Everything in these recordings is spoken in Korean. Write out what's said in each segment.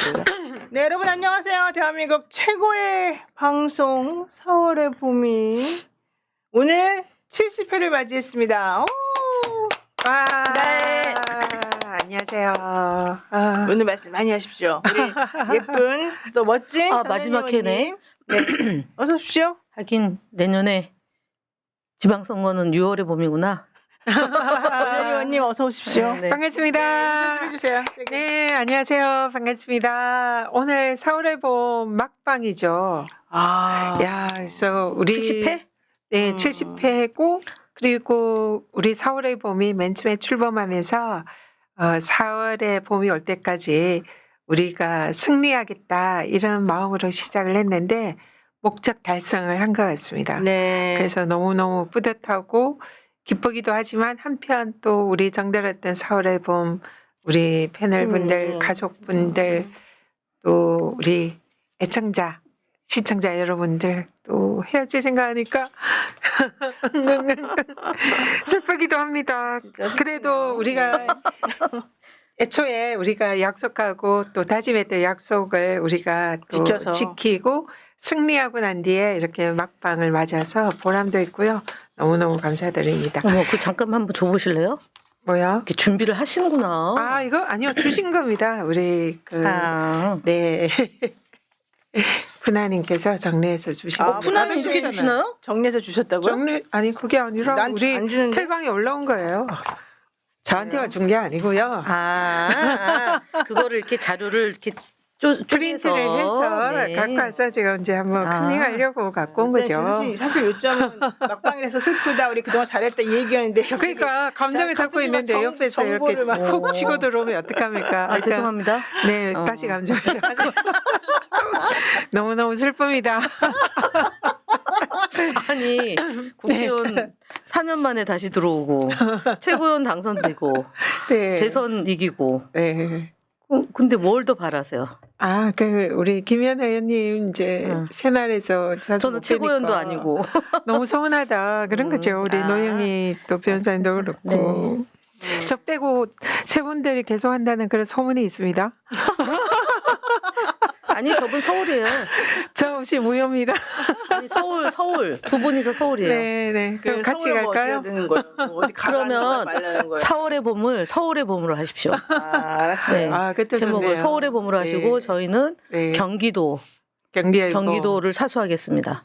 알겠습니다. 네, 여러분 안녕하세요. 대한민국 최고의 방송 4월의 봄이 오늘 70회를 맞이했습니다. 오! 와, 네. 안녕하세요. 오늘 말씀 많이 하십시오. 우리 예쁜 또 멋진 마지막 회네. 네. 어서 오십시오. 하긴 내년에 지방선거는 6월의 봄이구나. 전 의원님 어서 오십시오. 네. 반갑습니다. 해주세요. 네, 안녕하세요. 반갑습니다. 오늘 4월의 봄 막방이죠. 야, 그래서 우리 70회? 네, 70회고 그리고 우리 4월의 봄이 맨 처음에 출범하면서 4월의 봄이 올 때까지 우리가 승리하겠다 이런 마음으로 시작을 했는데 목적 달성을 한 것 같습니다. 네. 그래서 너무너무 뿌듯하고 기쁘기도 하지만 한편 또 우리 정들었던 4월의 봄 우리 패널분들, 가족분들 또 우리 애청자, 시청자 여러분들 또 헤어질 생각하니까 슬프기도 합니다. 그래도 우리가 애초에 우리가 약속하고 또 다짐했던 약속을 우리가 또 지켜서. 지키고 승리하고 난 뒤에 이렇게 막방을 맞아서 보람도 있고요. 너무너무 감사드립니다. 어머, 그 잠깐만 한번 줘보실래요? 뭐요? 이렇게 준비를 하시는구나. 이거 아니요. 주신 겁니다. 우리 네. 푸나님께서 정리해서 주신 아, 겁니다. 푸나는 이렇게 주시나요? 정리해서 주셨다고요? 아니 그게 아니라 난 우리 안 주는데? 텔방에 올라온 거예요. 저한테만 준 게 아니고요. 그거를 이렇게 자료를 이렇게 프린트를 해서 네. 갖고 와서 제가 이제 한번 컨닝하려고 갖고 온 거죠. 사실 요점은 막방이라서 슬프다. 우리 그동안 잘했다 이 얘기였는데 그러니까 감정을 잡고 있는데 옆에서 이렇게 훅 치고 들어오면 어떡합니까? 죄송합니다. 네, 다시 감정을 잡고 너무너무 슬픕니다. 아니 국회의원 4년 만에 다시 들어오고 최고위원 당선되고 네. 대선 이기고 네. 근데 뭘 더 바라세요? 우리 김현 의원님 이제 새날에서 자주 저는 못 최고위원도 뵈니까 아니고 너무 서운하다 그런 거죠. 우리 노영희 또 변호사님도 그렇고 저 빼고 세 분들이 계속 한다는 그런 소문이 있습니다. 아니 저분 서울이에요. 저 없이 무효입니다. 아니 서울 두 분이서 서울이에요. 네. 그럼 같이 갈까요? 어디 그러면 말라는 거예요? 4월의 봄을 서울의 봄으로 하십시오. 알았어요. 네. 그것도 제목을 좋네요. 서울의 봄으로 하시고 저희는 네. 경기도를 사수하겠습니다.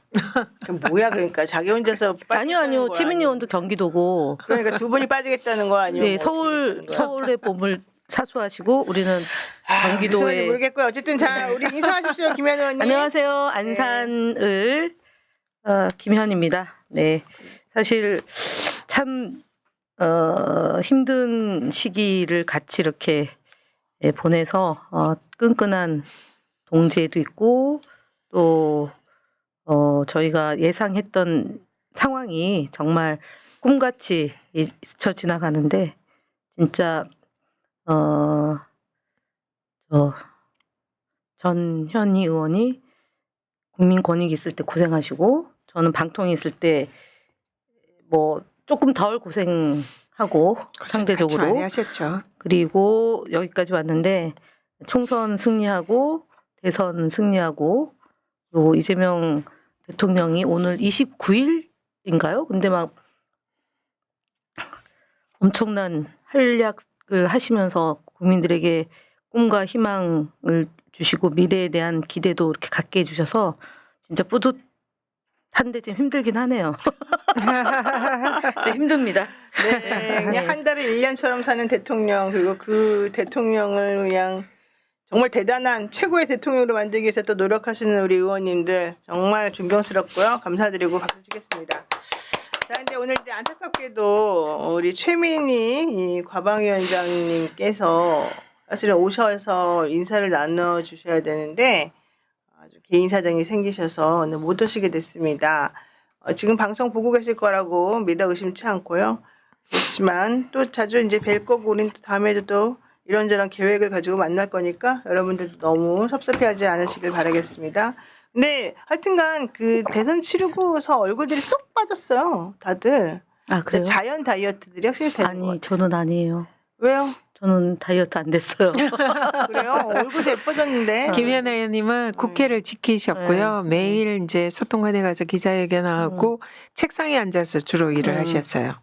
그럼 뭐야 그러니까 자기 혼자서 아니요. 최민희 의원도 경기도고. 그러니까 두 분이 빠지겠다는 거 아니에요? 네, 서울의 봄을 사수하시고 우리는 경기도에 모르겠고요. 어쨌든 자 우리 인사하십시오 김현 의원님. 안녕하세요. 안산을 김현입니다. 네, 사실 참 힘든 시기를 같이 이렇게 보내서 끈끈한 동지애도 있고 또 저희가 예상했던 상황이 정말 꿈같이 스쳐 지나가는데 진짜 전현희 의원이 국민권익 있을 때 고생하시고 저는 방통위 있을 때 뭐 조금 덜 고생하고 상대적으로 많이 하셨죠. 그리고 그리고 여기까지 왔는데 총선 승리하고 대선 승리하고 또 이재명 대통령이 오늘 29일인가요? 근데 막 엄청난 활약을 하시면서 국민들에게 꿈과 희망을 주시고 미래에 대한 기대도 이렇게 갖게 해주셔서 진짜 뿌듯한데 좀 힘들긴 하네요. 좀 힘듭니다. 네, 그냥 한 달에 1년처럼 사는 대통령 그리고 그 대통령을 그냥 정말 대단한 최고의 대통령으로 만들기 위해서 또 노력하시는 우리 의원님들 정말 존경스럽고요. 감사드리고 박수 치겠습니다. 자, 근데 오늘 이제 안타깝게도 우리 최민희 이 과방위원장님께서 사실은 오셔서 인사를 나눠주셔야 되는데 아주 개인 사정이 생기셔서 오늘 못 오시게 됐습니다. 지금 방송 보고 계실 거라고 믿어 의심치 않고요. 그렇지만 또 자주 이제 뵐 거고 우리는 또 다음에도 또 이런저런 계획을 가지고 만날 거니까 여러분들도 너무 섭섭해하지 않으시길 바라겠습니다. 근데 하여튼간 그 대선 치르고서 얼굴들이 쏙 빠졌어요. 다들. 그래요? 자연 다이어트들이 확실히 되는 것 같아요. 아니 저는 아니에요. 왜요? 저는 다이어트 안 됐어요. 그래요? 얼굴도 예뻐졌는데. 김현 의원님은 국회를 지키셨고요. 네. 매일 이제 소통관에 가서 기자회견하고 책상에 앉아서 주로 일을 하셨어요.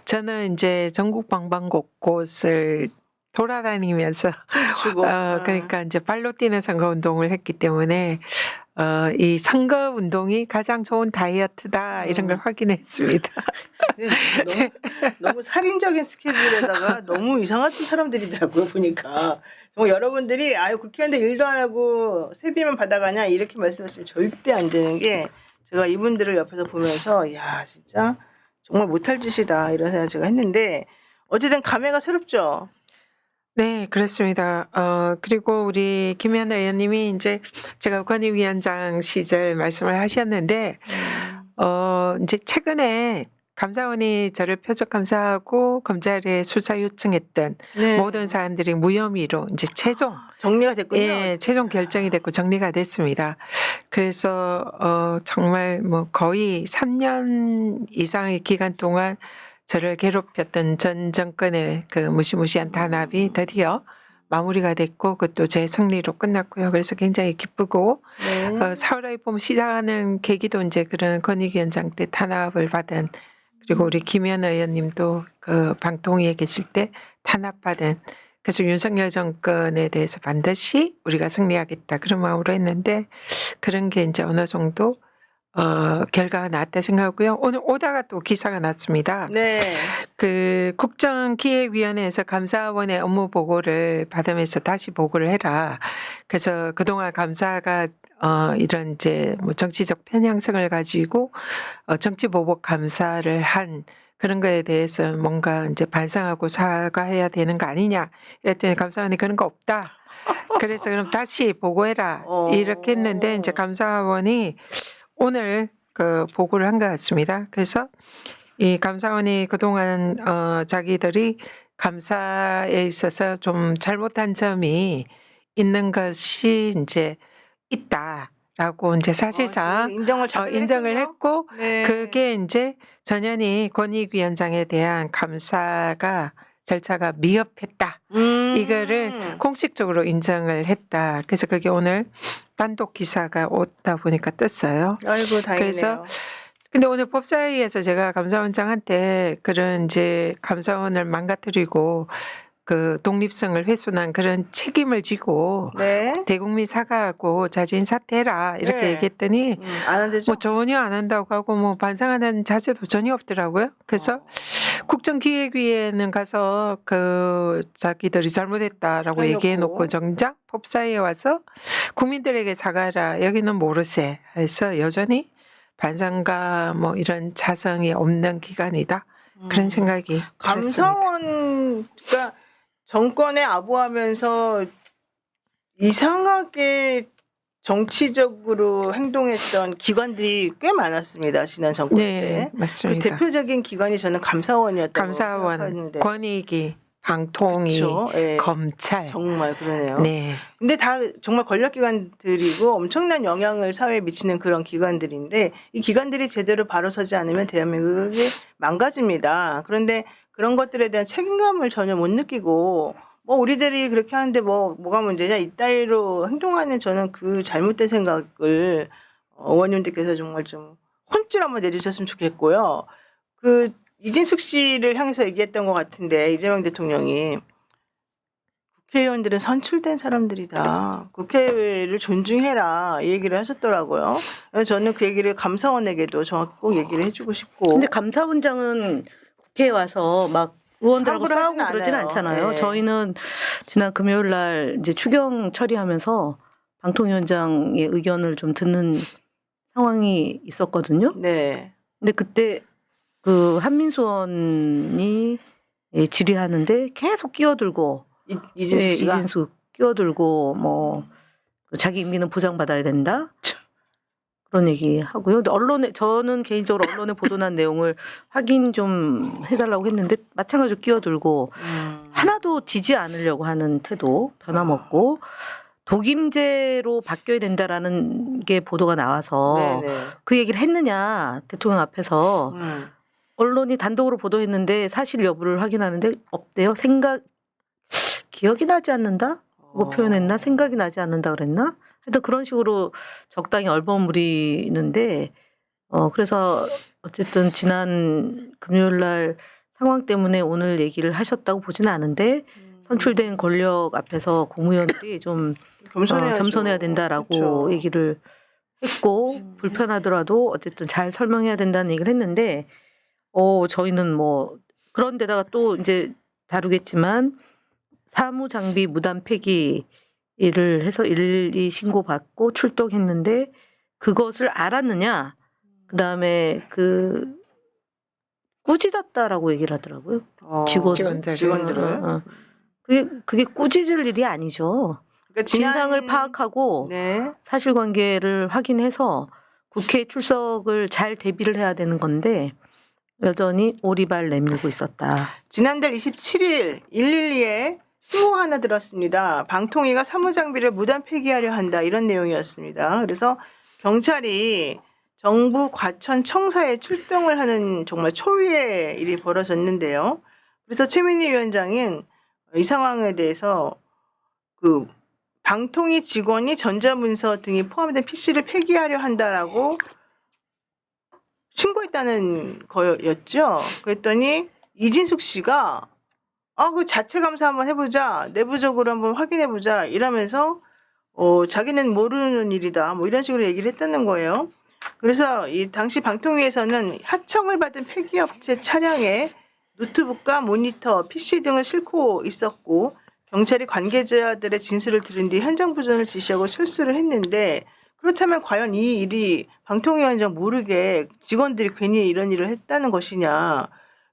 저는 이제 전국 방방곳곳을 돌아다니면서 주고. 그러니까 이제 발로 뛰는 선거 운동을 했기 때문에 이 선거 운동이 가장 좋은 다이어트다 이런 걸 확인했습니다. 너무 살인적인 스케줄에다가 너무 이상한 사람들이더라고요 보니까. 정말 여러분들이 아유 국회의원들 일도 안 하고 세비만 받아가냐 이렇게 말씀하시면 절대 안 되는 게 제가 이분들을 옆에서 보면서 야 진짜 정말 못할 짓이다 이런 생각 제가 했는데 어쨌든 감회가 새롭죠. 네, 그렇습니다. 그리고 우리 김현 의원님이 이제 제가 권익위원장 시절 말씀을 하셨는데, 이제 최근에 감사원이 저를 표적 감사하고 검찰에 수사 요청했던 네. 모든 사안들이 무혐의로 이제 최종 정리가 됐군요. 예, 최종 결정이 됐고 정리가 됐습니다. 그래서 정말 뭐 거의 3년 이상의 기간 동안 저를 괴롭혔던 전 정권의 그 무시무시한 탄압이 드디어 마무리가 됐고 그것도 제 승리로 끝났고요. 그래서 굉장히 기쁘고 네. 4월에 보면 시작하는 계기도 이제 그런 권익위원장 때 탄압을 받은 그리고 우리 김현 의원님도 그 방통위에 계실 때 탄압받은 그래서 윤석열 정권에 대해서 반드시 우리가 승리하겠다 그런 마음으로 했는데 그런 게 이제 어느 정도 결과가 나왔다 생각하고요. 오늘 오다가 또 기사가 났습니다. 네. 그 국정기획위원회에서 감사원의 업무 보고를 받으면서 다시 보고를 해라. 그래서 그동안 감사가 이런 이제 뭐 정치적 편향성을 가지고 정치 보복 감사를 한 그런 거에 대해서 뭔가 이제 반성하고 사과해야 되는 거 아니냐. 이랬더니 감사원이 그런 거 없다. 그래서 그럼 다시 보고해라. 이렇게 했는데 이제 감사원이 오늘 그 보고를 한 것 같습니다. 그래서 이 감사원이 그동안 자기들이 감사에 있어서 좀 잘못한 점이 있는 것이 이제 있다라고 이제 사실상 인정을 자기가 인정을 했군요. 했고 네. 그게 이제 전현희 권익위원장에 대한 감사가 절차가 미흡했다. 이거를 공식적으로 인정을 했다. 그래서 그게 오늘 단독 기사가 오다 보니까 떴어요. 아이고 다행이네요. 그래서 근데 오늘 법사위에서 제가 감사원장한테 그런 이제 감사원을 망가뜨리고 그 독립성을 훼손한 그런 책임을 지고 네. 대국민 사과하고 자진 사퇴해라 이렇게 네. 얘기했더니 안 한대죠. 뭐 전혀 안 한다고 하고 뭐 반성하는 자세도 전혀 없더라고요. 그래서 국정기획위에는 가서 그 자기들이 잘못했다라고 해놓고. 얘기해놓고 정작 법사위에 와서 국민들에게 사과하라 여기는 모르세 해서 여전히 반성과 뭐 이런 자성이 없는 기관이다 그런 생각이 들었습니다. 감사원 그러니까 정권에 아부하면서 이상하게 정치적으로 행동했던 기관들이 꽤 많았습니다. 지난 정권 네, 때. 그 맞습니다. 대표적인 기관이 저는 감사원이었다고 감사원, 생각하는데. 권익위, 방통위, 그쵸? 예. 검찰. 정말 그러네요. 네. 근데 다 정말 권력기관들이고 엄청난 영향을 사회에 미치는 그런 기관들인데 이 기관들이 제대로 바로 서지 않으면 대한민국이 망가집니다. 그런데 그런 것들에 대한 책임감을 전혀 못 느끼고 뭐 우리들이 그렇게 하는데 뭐가 문제냐 이따위로 행동하는 저는 그 잘못된 생각을 의원님들께서 정말 좀 혼쭐 한번 내주셨으면 좋겠고요. 그 이진숙 씨를 향해서 얘기했던 것 같은데 이재명 대통령이 국회의원들은 선출된 사람들이다. 국회를 존중해라. 이 얘기를 하셨더라고요. 그래서 저는 그 얘기를 감사원에게도 정확히 꼭 얘기를 해주고 싶고. 근데 감사원장은 국회에 와서 막 의원들하고 함부로 싸우고 하진 그러진 않아요. 않잖아요. 네. 저희는 지난 금요일 날 이제 추경 처리하면서 방통위원장의 의견을 좀 듣는 상황이 있었거든요. 네. 근데 그때 그 한민수 의원이 질의하는데 계속 끼어들고 이진숙 씨가 이진숙 끼어들고 뭐 자기 임기는 보장받아야 된다. 그런 얘기 하고요. 근데 언론에 저는 개인적으로 언론에 보도난 내용을 확인 좀 해달라고 했는데 마찬가지로 끼어들고 하나도 지지 않으려고 하는 태도 변함없고 독임제로 바뀌어야 된다라는 게 보도가 나와서 네네. 그 얘기를 했느냐 대통령 앞에서 언론이 단독으로 보도했는데 사실 여부를 확인하는데 없대요. 기억이 나지 않는다? 뭐 표현했나? 생각이 나지 않는다 그랬나? 하여튼 그런 식으로 적당히 얼버무리는데 그래서 어쨌든 지난 금요일 날 상황 때문에 오늘 얘기를 하셨다고 보지는 않은데 선출된 권력 앞에서 국무위원들이 좀 겸손해야 된다라고 그쵸. 얘기를 했고 불편하더라도 어쨌든 잘 설명해야 된다는 얘기를 했는데 저희는 뭐 그런 데다가 또 이제 다루겠지만 사무 장비 무단 폐기를 해서 112 신고받고 출동했는데 그것을 알았느냐? 그다음에 꾸짖었다라고 얘기를 하더라고요. 직원들을. 그게 꾸짖을 일이 아니죠. 그러니까 진상을 파악하고 네. 사실관계를 확인해서 국회 출석을 잘 대비를 해야 되는 건데 여전히 오리발 내밀고 있었다. 지난달 27일 112에 신고가 하나 들었습니다. 방통위가 사무장비를 무단 폐기하려 한다 이런 내용이었습니다. 그래서 경찰이 정부 과천 청사에 출동을 하는 정말 초유의 일이 벌어졌는데요. 그래서 최민희 위원장은 이 상황에 대해서 그 방통위 직원이 전자문서 등이 포함된 PC를 폐기하려 한다라고 신고했다는 거였죠. 그랬더니 이진숙 씨가 그 자체 감사 한번 해보자, 내부적으로 한번 확인해보자 이러면서 자기는 모르는 일이다, 뭐 이런 식으로 얘기를 했다는 거예요. 그래서 이 당시 방통위에서는 하청을 받은 폐기업체 차량에 노트북과 모니터, PC 등을 싣고 있었고 경찰이 관계자들의 진술을 들은 뒤 현장 보존을 지시하고 철수를 했는데 그렇다면 과연 이 일이 방통위원장 모르게 직원들이 괜히 이런 일을 했다는 것이냐.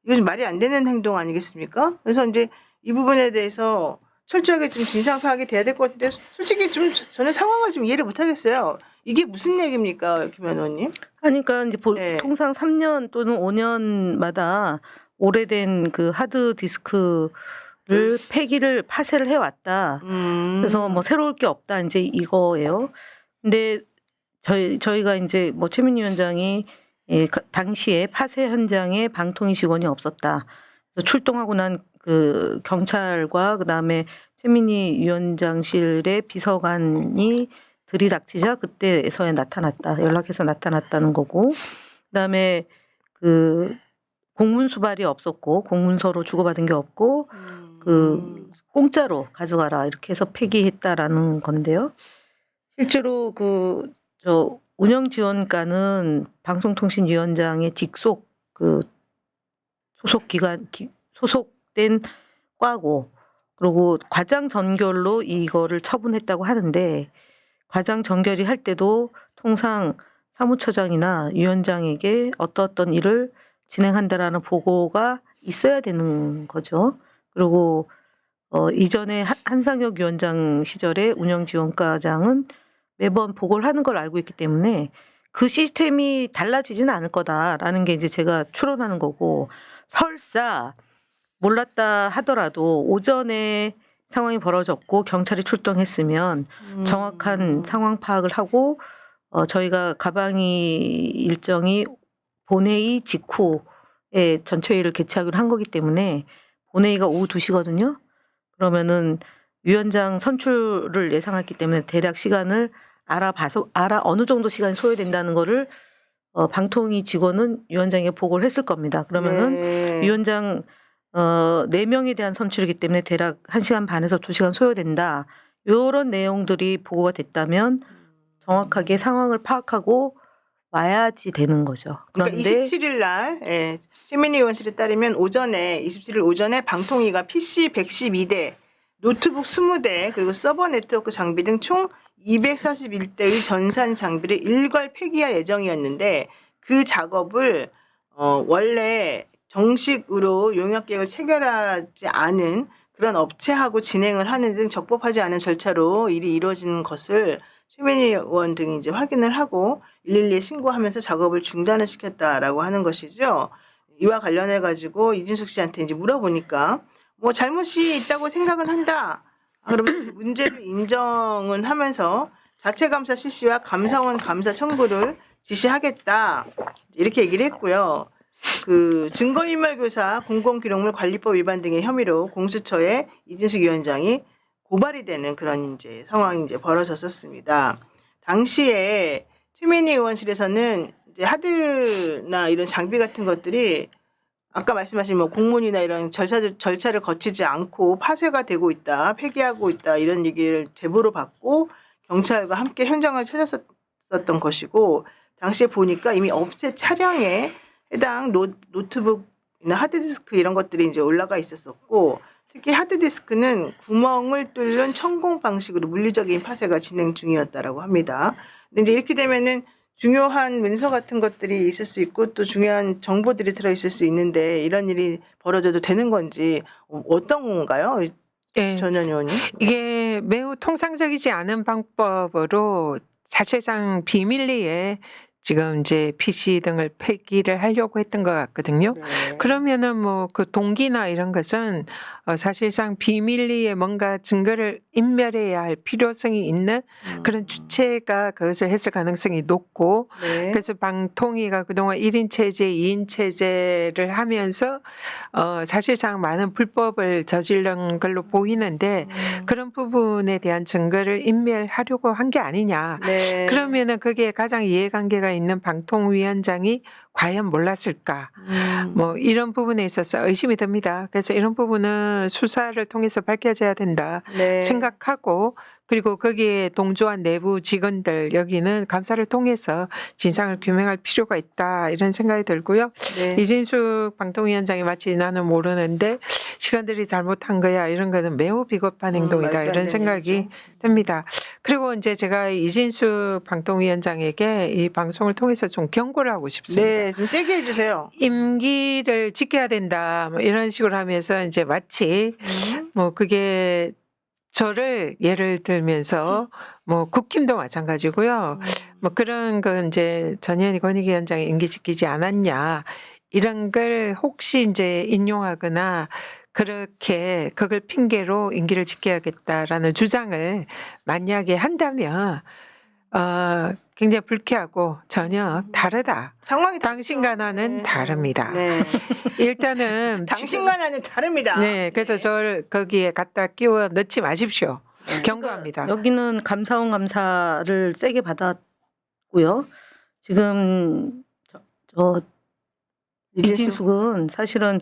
이건 말이 안 되는 행동 아니겠습니까? 그래서 이제 이 부분에 대해서 철저하게 좀 진상 파악이 돼야 될 것 같은데 솔직히 좀 저는 상황을 좀 이해를 못 하겠어요. 이게 무슨 얘기입니까, 김 의원님? 그러니까 이제 네. 통상 3년 또는 5년마다 오래된 그 하드 디스크를 폐기를 파쇄를 해왔다. 그래서 뭐 새로울 게 없다 이제 이거예요. 근데 저희가 이제 뭐 최민희 위원장이 당시에 파쇄 현장에 방통위 직원이 없었다. 그래서 출동하고 난 그 경찰과 그다음에 최민희 위원장실의 비서관이 들이닥치자 그때서야 나타났다. 연락해서 나타났다는 거고. 그다음에 그 공문 수발이 없었고 공문서로 주고받은 게 없고 공짜로 가져가라 이렇게 해서 폐기했다라는 건데요. 실제로 운영지원과는 방송통신위원장의 직속 소속된 과고 그리고 과장 전결로 이거를 처분했다고 하는데 과장 전결이 할 때도 통상 사무처장이나 위원장에게 어떤 일을 진행한다라는 보고가 있어야 되는 거죠. 그리고 이전에 한상혁 위원장 시절에 운영지원과장은 매번 보고를 하는 걸 알고 있기 때문에 그 시스템이 달라지지는 않을 거다라는 게 이제 제가 추론하는 거고 설사 몰랐다 하더라도 오전에 상황이 벌어졌고 경찰이 출동했으면 정확한 상황 파악을 하고 저희가 가방이 일정이 본회의 직후에 전체회의를 개최하기로 한 거기 때문에 본회의가 오후 2시거든요. 그러면은 위원장 선출을 예상했기 때문에 대략 시간을 알아봐서 어느 정도 시간이 소요된다는 거를 방통위 직원은 위원장에게 보고를 했을 겁니다. 그러면은 위원장 4명에 대한 선출이기 때문에 대략 1시간 반에서 2시간 소요된다. 이런 내용들이 보고가 됐다면 정확하게 상황을 파악하고 와야지 되는 거죠. 그러니까 27일 날 최민희 의원실에 따르면 27일 오전에 방통위가 PC 112대, 노트북 20대, 그리고 서버 네트워크 장비 등 총 241대의 전산 장비를 일괄 폐기할 예정이었는데 그 작업을 원래 정식으로 용역 계획을 체결하지 않은 그런 업체하고 진행을 하는 등 적법하지 않은 절차로 일이 이루어지는 것을 최민희 의원 등이 이제 확인을 하고 112에 신고하면서 작업을 중단을 시켰다라고 하는 것이죠. 이와 관련해 가지고 이진숙 씨한테 이제 물어보니까 뭐 잘못이 있다고 생각은 한다. 그러면 문제를 인정은 하면서 자체 감사 실시와 감사원 감사 청구를 지시하겠다. 이렇게 얘기를 했고요. 그 증거인멸교사 공공기록물 관리법 위반 등의 혐의로 공수처에 이진숙 위원장이 고발이 되는 그런 이제 상황이 이제 벌어졌었습니다. 당시에 최민희 의원실에서는 이제 하드나 이런 장비 같은 것들이 아까 말씀하신 뭐 공문이나 이런 절차를 거치지 않고 파쇄가 되고 있다, 폐기하고 있다 이런 얘기를 제보로 받고 경찰과 함께 현장을 찾았었던 것이고 당시에 보니까 이미 업체 차량에 해당 노트북이나 하드디스크 이런 것들이 이제 올라가 있었었고 특히 하드디스크는 구멍을 뚫는 천공 방식으로 물리적인 파쇄가 진행 중이었다라고 합니다. 근데 이제 이렇게 되면은 중요한 문서 같은 것들이 있을 수 있고 또 중요한 정보들이 들어있을 수 있는데 이런 일이 벌어져도 되는 건지 어떤 건가요? 네. 전현 의원님? 이게 매우 통상적이지 않은 방법으로 사실상 비밀리에 지금 이제 PC 등을 폐기를 하려고 했던 것 같거든요. 네. 그러면은 뭐 그 동기나 이런 것은 사실상 비밀리에 뭔가 증거를 인멸해야 할 필요성이 있는 그런 주체가 그것을 했을 가능성이 높고 네. 그래서 방통위가 그동안 1인 체제, 2인 체제를 하면서 사실상 많은 불법을 저지른 걸로 보이는데 그런 부분에 대한 증거를 인멸하려고 한 게 아니냐. 네. 그러면은 그게 가장 이해관계가 있는 방통위원장이 과연 몰랐을까? 뭐 이런 부분에 있어서 의심이 듭니다. 그래서 이런 부분은 수사를 통해서 밝혀져야 된다 네. 생각하고 그리고 거기에 동조한 내부 직원들 여기는 감사를 통해서 진상을 규명할 필요가 있다 이런 생각이 들고요. 네. 이진숙 방통위원장이 마치 나는 모르는데 시간들이 잘못한 거야 이런 거는 매우 비겁한 행동이다 말도 안 이런 되는 생각이 얘기죠. 듭니다. 그리고 이제 제가 이진숙 방통위원장에게 이 방송을 통해서 좀 경고를 하고 싶습니다. 네, 좀 세게 해주세요. 임기를 지켜야 된다 뭐 이런 식으로 하면서 이제 마치 뭐 그게 저를 예를 들면서 뭐 국힘도 마찬가지고요. 뭐 그런 건 이제 전현희 권익위원장이 임기 지키지 않았냐 이런 걸 혹시 이제 인용하거나 그렇게 그걸 핑계로 임기를 지켜야겠다라는 주장을 만약에 한다면 굉장히 불쾌하고 전혀 다르다. 상황이 당신과 다르죠. 나는 네. 다릅니다. 네. 일단은 당신과 나는 다릅니다. 네, 그래서 저를 거기에 갖다 끼워 넣지 마십시오. 네. 경고합니다. 여기는 감사원 감사를 세게 받았고요. 지금 저 이진숙은 사실은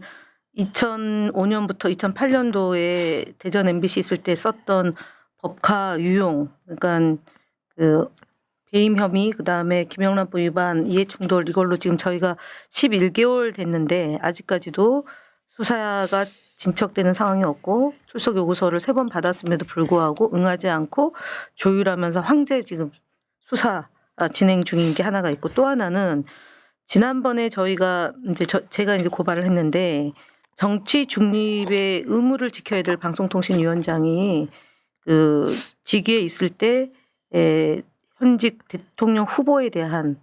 2005년부터 2008년도에 대전 MBC 있을 때 썼던 법카 유용, 그러니까 그 배임 혐의, 그다음에 김영란법 위반, 이해충돌 이걸로 지금 저희가 11개월 됐는데 아직까지도 수사가 진척되는 상황이 없고 출석 요구서를 3번 받았음에도 불구하고 응하지 않고 조율하면서 황제 지금 수사 진행 중인 게 하나가 있고 또 하나는 지난번에 저희가 이제 제가 이제 고발을 했는데 정치 중립의 의무를 지켜야 될 방송통신위원장이 그 직위에 있을 때 현직 대통령 후보에 대한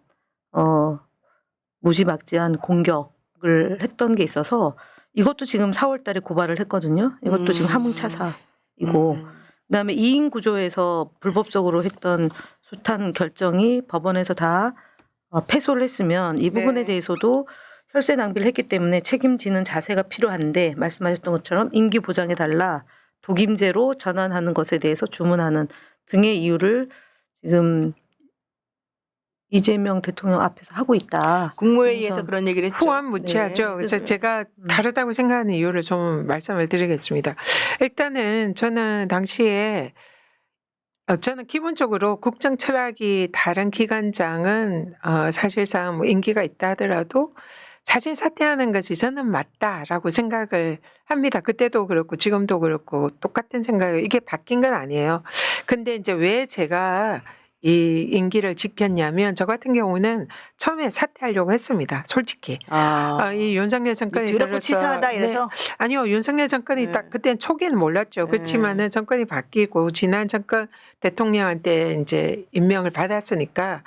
무지막지한 공격을 했던 게 있어서 이것도 지금 4월 달에 고발을 했거든요. 이것도 지금 하문차사이고 그다음에 2인 구조에서 불법적으로 했던 수탄 결정이 법원에서 다 패소를 했으면 이 부분에 네. 대해서도 혈세 낭비를 했기 때문에 책임지는 자세가 필요한데 말씀하셨던 것처럼 임기 보장해달라 독임제로 전환하는 것에 대해서 주문하는 등의 이유를 지금 이재명 대통령 앞에서 하고 있다. 국무회의에서 전 그런 얘기를 했죠. 후한무치하죠. 네. 그래서 제가 다르다고 생각하는 이유를 좀 말씀을 드리겠습니다. 일단은 저는 당시에 저는 기본적으로 국정 철학이 다른 기관장은 사실상 뭐 임기가 있다 하더라도 사실 사퇴하는 것이 저는 맞다라고 생각을 합니다. 그때도 그렇고 지금도 그렇고 똑같은 생각이에요. 이게 바뀐 건 아니에요. 근데 이제 왜 제가 이 임기를 지켰냐면 저 같은 경우는 처음에 사퇴하려고 했습니다. 솔직히. 이 윤석열 정권이 더럽고 치사하다 이래서 아니요. 윤석열 정권이 네. 딱 그때는 초기에는 몰랐죠. 네. 그렇지만은 정권이 바뀌고 지난 정권 대통령한테 이제 임명을 받았으니까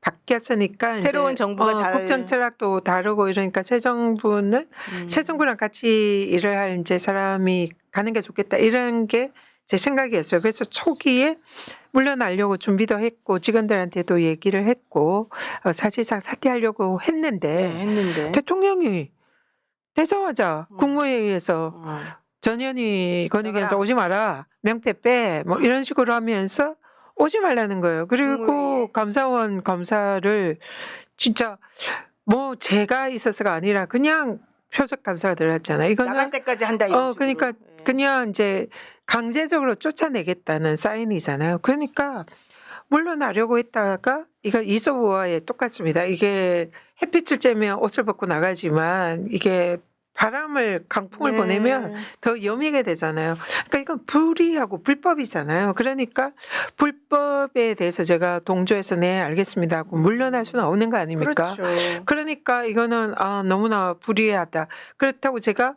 바뀌었으니까 새로운 이제 정부가 잘 국정 철학도 다르고 이러니까 새 정부는 새 정부랑 같이 일을 할 이제 사람이 가는 게 좋겠다 이런 게 제 생각이었어요. 그래서 초기에 물러나려고 준비도 했고 직원들한테도 얘기를 했고 사실상 사퇴하려고 했는데 했는데. 대통령이 되자마자 국무회의에서 어. 전현희 권익위원장 나가라. 오지 마라, 명패 빼, 뭐 이런 식으로 하면서 오지 말라는 거예요. 그리고 국무회의에. 감사원 검사를 진짜 뭐 제가 있어서가 아니라 그냥 표적 감사가 들어갔잖아요. 이거는 나갈 때까지 한다 이런 식으로. 그러니까 예. 그냥 이제 강제적으로 쫓아내겠다는 사인이잖아요. 그러니까 물러나려고 했다가 이거 이소우와에 똑같습니다. 이게 햇빛을 쬐면 옷을 벗고 나가지만 이게 바람을 강풍을 네. 보내면 더 여미게 되잖아요. 그러니까 이건 불의하고 불법이잖아요. 그러니까 불법에 대해서 제가 동조해서 네 알겠습니다 하고 물러날 수는 없는 거 아닙니까? 그렇죠. 그러니까 이거는 너무나 불의하다. 그렇다고 제가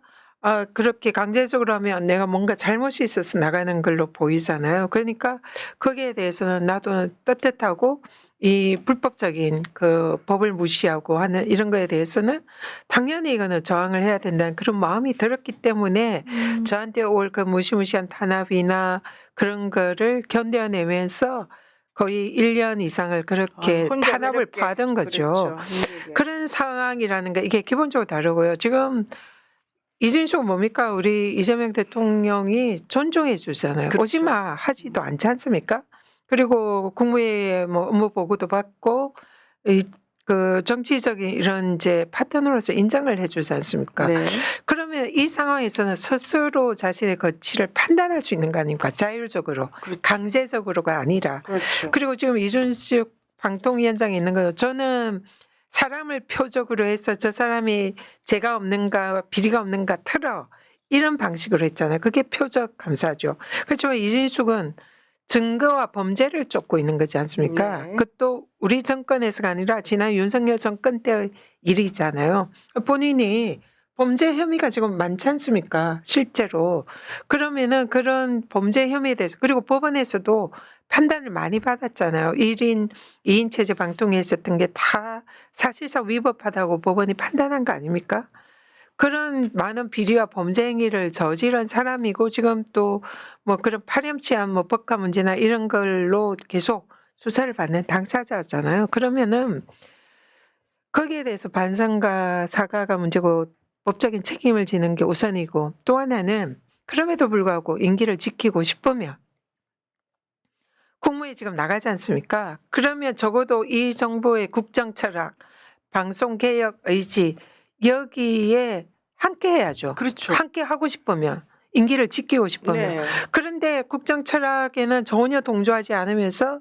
그렇게 강제적으로 하면 내가 뭔가 잘못이 있어서 나가는 걸로 보이잖아요. 그러니까 거기에 대해서는 나도 떳떳하고 이 불법적인 그 법을 무시하고 하는 이런 거에 대해서는 당연히 이거는 저항을 해야 된다는 그런 마음이 들었기 때문에 저한테 올 그 무시무시한 탄압이나 그런 거를 견뎌내면서 거의 1년 이상을 그렇게 혼자 탄압을 외롭게. 받은 거죠. 그렇죠. 힘들게. 그런 상황이라는 게 이게 기본적으로 다르고요. 지금 이준수가 뭡니까? 우리 이재명 대통령이 존중해 주잖아요. 그렇죠. 오지 마 하지도 않지 않습니까? 그리고 국무회의에 뭐 업무 보고도 받고 그 정치적인 이런 이제 파트너로서 인정을 해주지 않습니까? 네. 그러면 이 상황에서는 스스로 자신의 가치를 판단할 수 있는 거 아닙니까? 자율적으로, 그렇죠. 강제적으로가 아니라. 그렇죠. 그리고 지금 이준석 방통위원장이 있는 거예요. 저는 사람을 표적으로 해서 저 사람이 죄가 없는가 비리가 없는가 틀어 이런 방식으로 했잖아요. 그게 표적 감사죠. 그렇지만 이진숙은 증거와 범죄를 쫓고 있는 거지 않습니까? 네. 그것도 우리 정권에서가 아니라 지난 윤석열 정권 때의 일이잖아요. 본인이 범죄 혐의가 지금 많지 않습니까? 실제로. 그러면은 그런 범죄 혐의에 대해서 그리고 법원에서도 판단을 많이 받았잖아요. 1인 2인 체제 방통위에 있었던 게 다 사실상 위법하다고 법원이 판단한 거 아닙니까? 그런 많은 비리와 범죄 행위를 저지른 사람이고 지금 또 뭐 그런 파렴치한 뭐 법과 문제나 이런 걸로 계속 수사를 받는 당사자잖아요. 그러면은 거기에 대해서 반성과 사과가 문제고 법적인 책임을 지는 게 우선이고 또 하나는 그럼에도 불구하고 임기를 지키고 싶으면 국무회의 지금 나가지 않습니까? 그러면 적어도 이 정부의 국정 철학, 방송 개혁 의지 여기에 함께 해야죠. 그렇죠. 함께 하고 싶으면 임기를 지키고 싶으면. 네. 그런데 국정 철학에는 전혀 동조하지 않으면서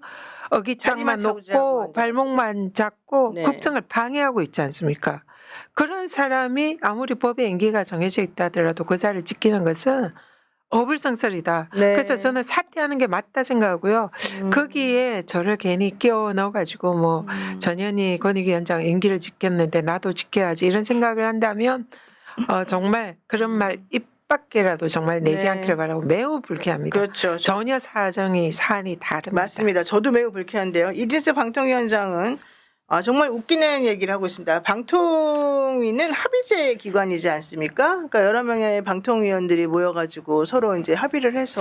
어깃장만 자리만 차지하고 놓고 앉아. 발목만 잡고 네. 국정을 방해하고 있지 않습니까? 그런 사람이 아무리 법에 임기가 정해져 있다 하더라도 그 자리를 지키는 것은 어불성설이다. 네. 그래서 저는 사퇴하는 게 맞다 생각하고요. 거기에 저를 괜히 끼워 넣어가지고 뭐 전현희 권익위원장 임기를 지켰는데 나도 지켜야지 이런 생각을 한다면 정말 그런 말 입 밖에라도 정말 내지 네. 않기를 바라고 매우 불쾌합니다. 그렇죠. 전혀 사안이 다릅니다. 맞습니다. 저도 매우 불쾌한데요. 이진수 방통위원장은 정말 웃기는 얘기를 하고 있습니다. 방통위는 합의제 기관이지 않습니까? 그러니까 여러 명의 방통위원들이 모여가지고 서로 이제 합의를 해서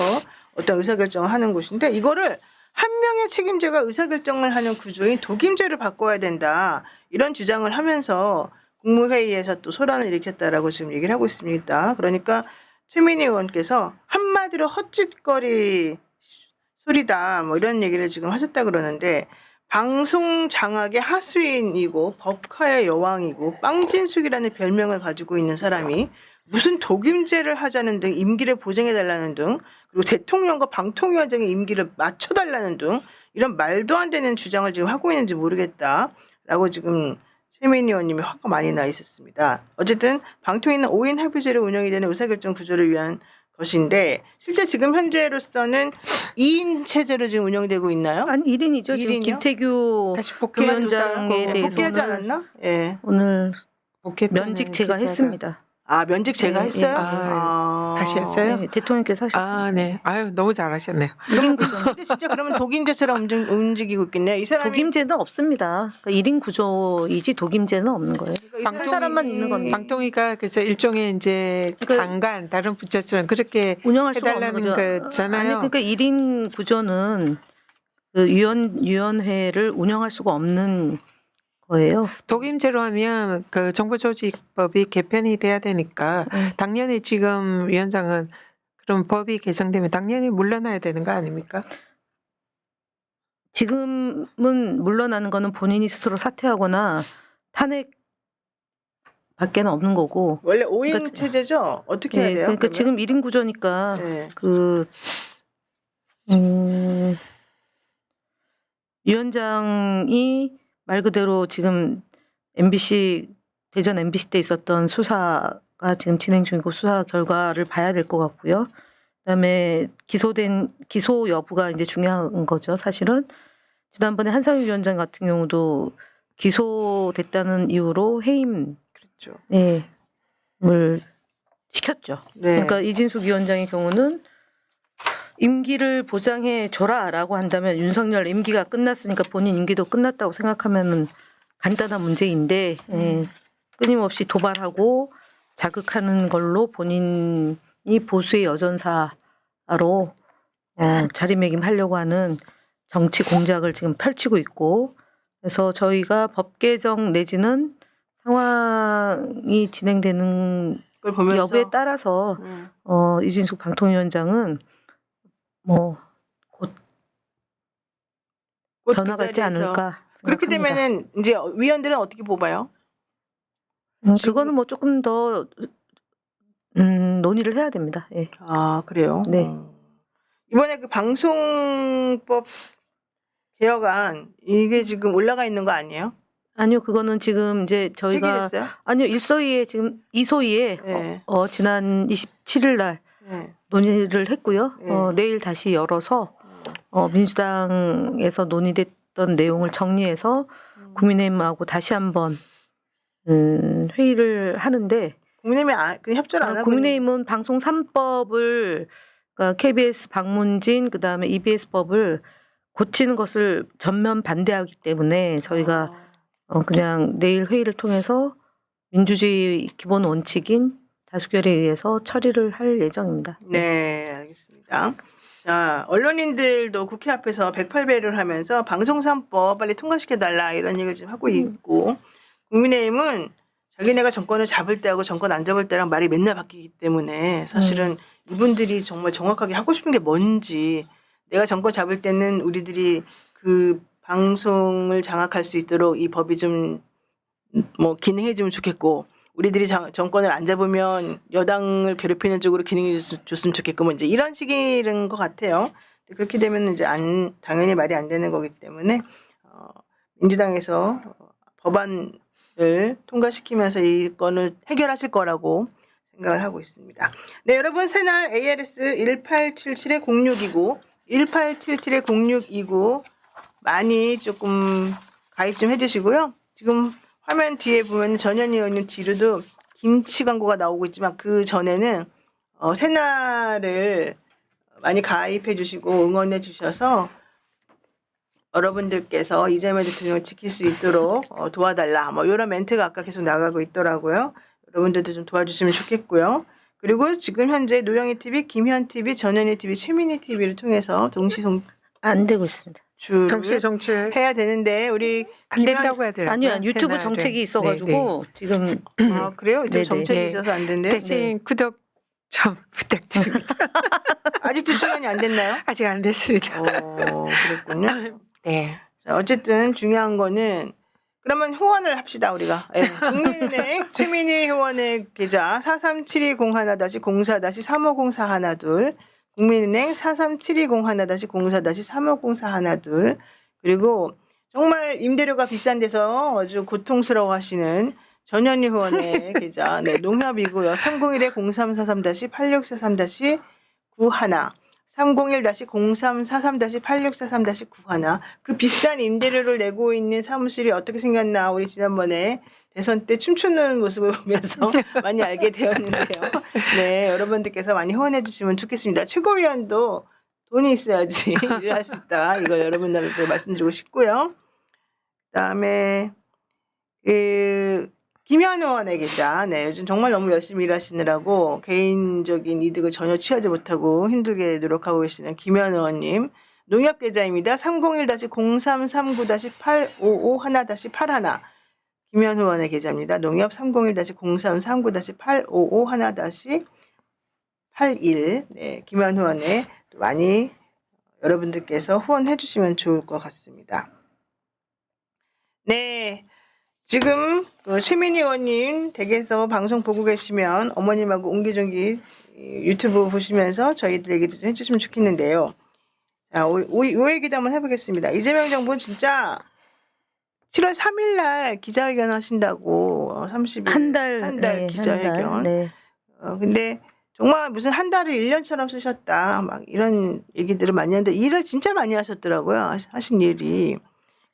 어떤 의사결정을 하는 곳인데 이거를 한 명의 책임자가 의사결정을 하는 구조인 독임제로 바꿔야 된다. 이런 주장을 하면서 국무회의에서 또 소란을 일으켰다라고 지금 얘기를 하고 있습니다. 그러니까 최민희 의원께서 한마디로 헛짓거리 소리다 뭐 이런 얘기를 지금 하셨다 그러는데 방송 장악의 하수인이고 법카의 여왕이고 빵진숙이라는 별명을 가지고 있는 사람이 무슨 독임제를 하자는 등 임기를 보장해달라는 등 그리고 대통령과 방통위원장의 임기를 맞춰달라는 등 이런 말도 안 되는 주장을 지금 하고 있는지 모르겠다라고 지금 최민희 의원님이 화가 많이 나 있었습니다. 어쨌든 방통위는 5인 합의제로 운영이 되는 의사결정 구조를 위한 것인데 실제 지금 현재로서는 2인 체제로 지금 운영되고 있나요? 아니 1인이죠. 지금 1인이요? 김태규 다시 복귀 위원장에 대해서 복귀하지 않았나? 예. 오늘 복귀했다는 면직 제가 기사가- 했습니다. 면직 제가 네, 했어요? 예. 하셨어요? 네, 대통령께서 하셨습니다. 네. 아유 너무 잘하셨네요. 근데 진짜 그러면 독임제처럼 움직이고 있겠네요. 이 사람이 독임제는 없습니다. 그러니까 1인 구조이지 독임제는 없는 거예요. 한 사람만 있는 겁니다. 방통위가 그래서 일종의 이제 그- 장관 다른 부처처럼 그렇게 운영할 수가 없는 해달라는 거죠. 거잖아요. 아니 그러니까 1인 구조는 그 위원회를 운영할 수가 없는 거예요. 독임제로 하면 그 정부조직법이 개편이 돼야 되니까 당연히 지금 위원장은 그럼 법이 개정되면 당연히 물러나야 되는 거 아닙니까? 지금은 물러나는 거는 본인이 스스로 사퇴하거나 탄핵 밖에는 없는 거고. 원래 5인 그러니까 체제죠? 어떻게 해야 예, 돼요? 그러니까 그러면? 지금 1인 구조니까 네. 그 위원장이 말 그대로 지금 대전 MBC 때 있었던 수사가 지금 진행 중이고 수사 결과를 봐야 될 것 같고요. 그다음에 기소 여부가 이제 중요한 거죠. 사실은 지난번에 한상희 위원장 같은 경우도 기소됐다는 이유로 해임을 그렇죠. 시켰죠. 네. 그러니까 이진숙 위원장의 경우는 임기를 보장해 줘라라고 한다면 윤석열 임기가 끝났으니까 본인 임기도 끝났다고 생각하면은 간단한 문제인데 끊임없이 도발하고 자극하는 걸로 본인이 보수의 여전사로 자리매김하려고 하는 정치 공작을 지금 펼치고 있고 그래서 저희가 법 개정 내지는 상황이 진행되는 그걸 보면서 여부에 따라서 이진숙 방통위원장은 뭐 곧 변화가 그 있지 자리에서. 않을까 그렇게 생각합니다. 되면은 이제 위원들은 어떻게 뽑아요? 그거는 뭐 조금 더 논의를 해야 됩니다. 예. 아 그래요? 네. 이번에 그 방송법 개혁안 이게 지금 올라가 있는 거 아니에요? 아니요, 그거는 지금 이제 저희가 해결됐어요? 아니요 일소위에 지금 이소위에 네. 지난 27일 날 네. 논의를 했고요. 네. 내일 다시 열어서 민주당에서 논의됐던 내용을 정리해서 국민의힘하고 다시 한번 회의를 하는데 국민의힘이 그 협조를 안 하고 있는 국민의힘은 방송 3법을 그러니까 KBS 방문진 그다음에 EBS법을 고치는 것을 전면 반대하기 때문에 저희가 그냥 내일 회의를 통해서 민주주의 기본 원칙인 다수결에 의해서 처리를 할 예정입니다. 네, 알겠습니다. 자, 언론인들도 국회 앞에서 108배를 하면서 방송 3법 빨리 통과시켜달라 이런 얘기를 지금 하고 있고 국민의힘은 자기네가 정권을 잡을 때하고 정권 안 잡을 때랑 말이 맨날 바뀌기 때문에 사실은 이분들이 정말 정확하게 하고 싶은 게 뭔지 내가 정권 잡을 때는 우리들이 그 방송을 장악할 수 있도록 이 법이 좀 뭐 기능해주면 좋겠고 우리들이 정권을 안 잡으면 여당을 괴롭히는 쪽으로 기능해 줬으면 좋겠고 뭐 이제 이런 식인 것 같아요. 그렇게 되면 이제 당연히 말이 안 되는 거기 때문에 민주당에서 법안을 통과시키면서 이 건을 해결하실 거라고 생각을 하고 있습니다. 네, 여러분 새날 ARS 1877-0629 1877-0629 많이 조금 가입 좀 해주시고요. 지금 화면 뒤에 보면 전현희 의원님 뒤로도 김치 광고가 나오고 있지만 그 전에는 새날을 많이 가입해 주시고 응원해 주셔서 여러분들께서 이재명 대통령을 지킬 수 있도록 도와달라 뭐 이런 멘트가 아까 계속 나가고 있더라고요. 여러분들도 좀 도와주시면 좋겠고요. 그리고 지금 현재 노영희 TV, 김현 TV, 전현희 TV, 최민희 TV를 통해서 안 되고 있습니다. 정치 정책 해야 되는데 우리 안 된다고 하더라고요. 아니요, 유튜브 채널에. 정책이 있어가지고 지금 그래요? 좀 네네. 정책이 네. 있어서 안 된대요? 대신 구독 좀 부탁드립니다. 아직도 시간이 안 됐나요? 아직 안 됐습니다. 그랬군요. 네. 자, 어쨌든 중요한 거는 그러면 후원을 합시다 우리가. 예. 국민은행 최민희 후원의 계좌 437201-04-350412 국민은행 437201-04-350412 그리고 정말 임대료가 비싼 데서 아주 고통스러워하시는 전현희 후원의 계좌 농협이고요. 301-0343-8643-91 301-0343-8643-91 그 비싼 임대료를 내고 있는 사무실이 어떻게 생겼나 우리 지난번에 대선 때 춤추는 모습을 보면서 많이 알게 되었는데요. 네, 여러분들께서 많이 후원해 주시면 좋겠습니다. 최고위원도 돈이 있어야지 일을 할 수 있다. 이거 여러분들한테 말씀드리고 싶고요. 그다음에 김현 의원의 계좌, 요즘 정말 너무 열심히 일하시느라고 개인적인 이득을 전혀 취하지 못하고 힘들게 노력하고 계시는 김현 의원님 농협 계좌입니다. 301-0339-8551-81 김현우 의원의 계좌입니다. 농협 301-0339-8551-81 네, 김현우 의원의 많이 여러분들께서 후원해 주시면 좋을 것 같습니다. 네, 지금 그 최민희 의원님 댁에서 방송 보고 계시면 어머님하고 옹기종기 유튜브 보시면서 저희들 얘기도 좀 해주시면 좋겠는데요. 자, 요 얘기도 한번 해보겠습니다. 이재명 정부는 진짜 7월 3일 날 기자회견 하신다고 30일 한 달 네, 기자회견. 네. 근데 정말 무슨 한 달을 1년처럼 쓰셨다 막 이런 얘기들을 많이 하는데 일을 진짜 많이 하셨더라고요. 하신 일이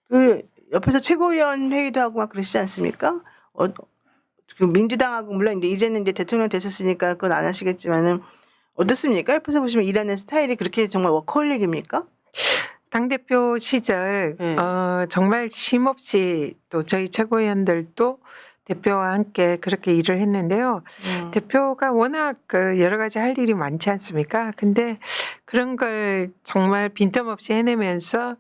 그 옆에서 최고위원 회의도 하고 막 그러시지 않습니까? 그 민주당하고 물론 이제는 이제 대통령 되셨으니까 그건 안 하시겠지만은 어떻습니까? 옆에서 보시면 일하는 스타일이 그렇게 정말 워커홀릭입니까? 당대표 시절 네. 정말 쉼없이 또 저희 최고위원들도 대표와 함께 그렇게 일을 했는데요. 대표가 워낙 그 여러 가지 할 일이 많지 않습니까? 근데 그런 걸 정말 빈틈없이 해내면서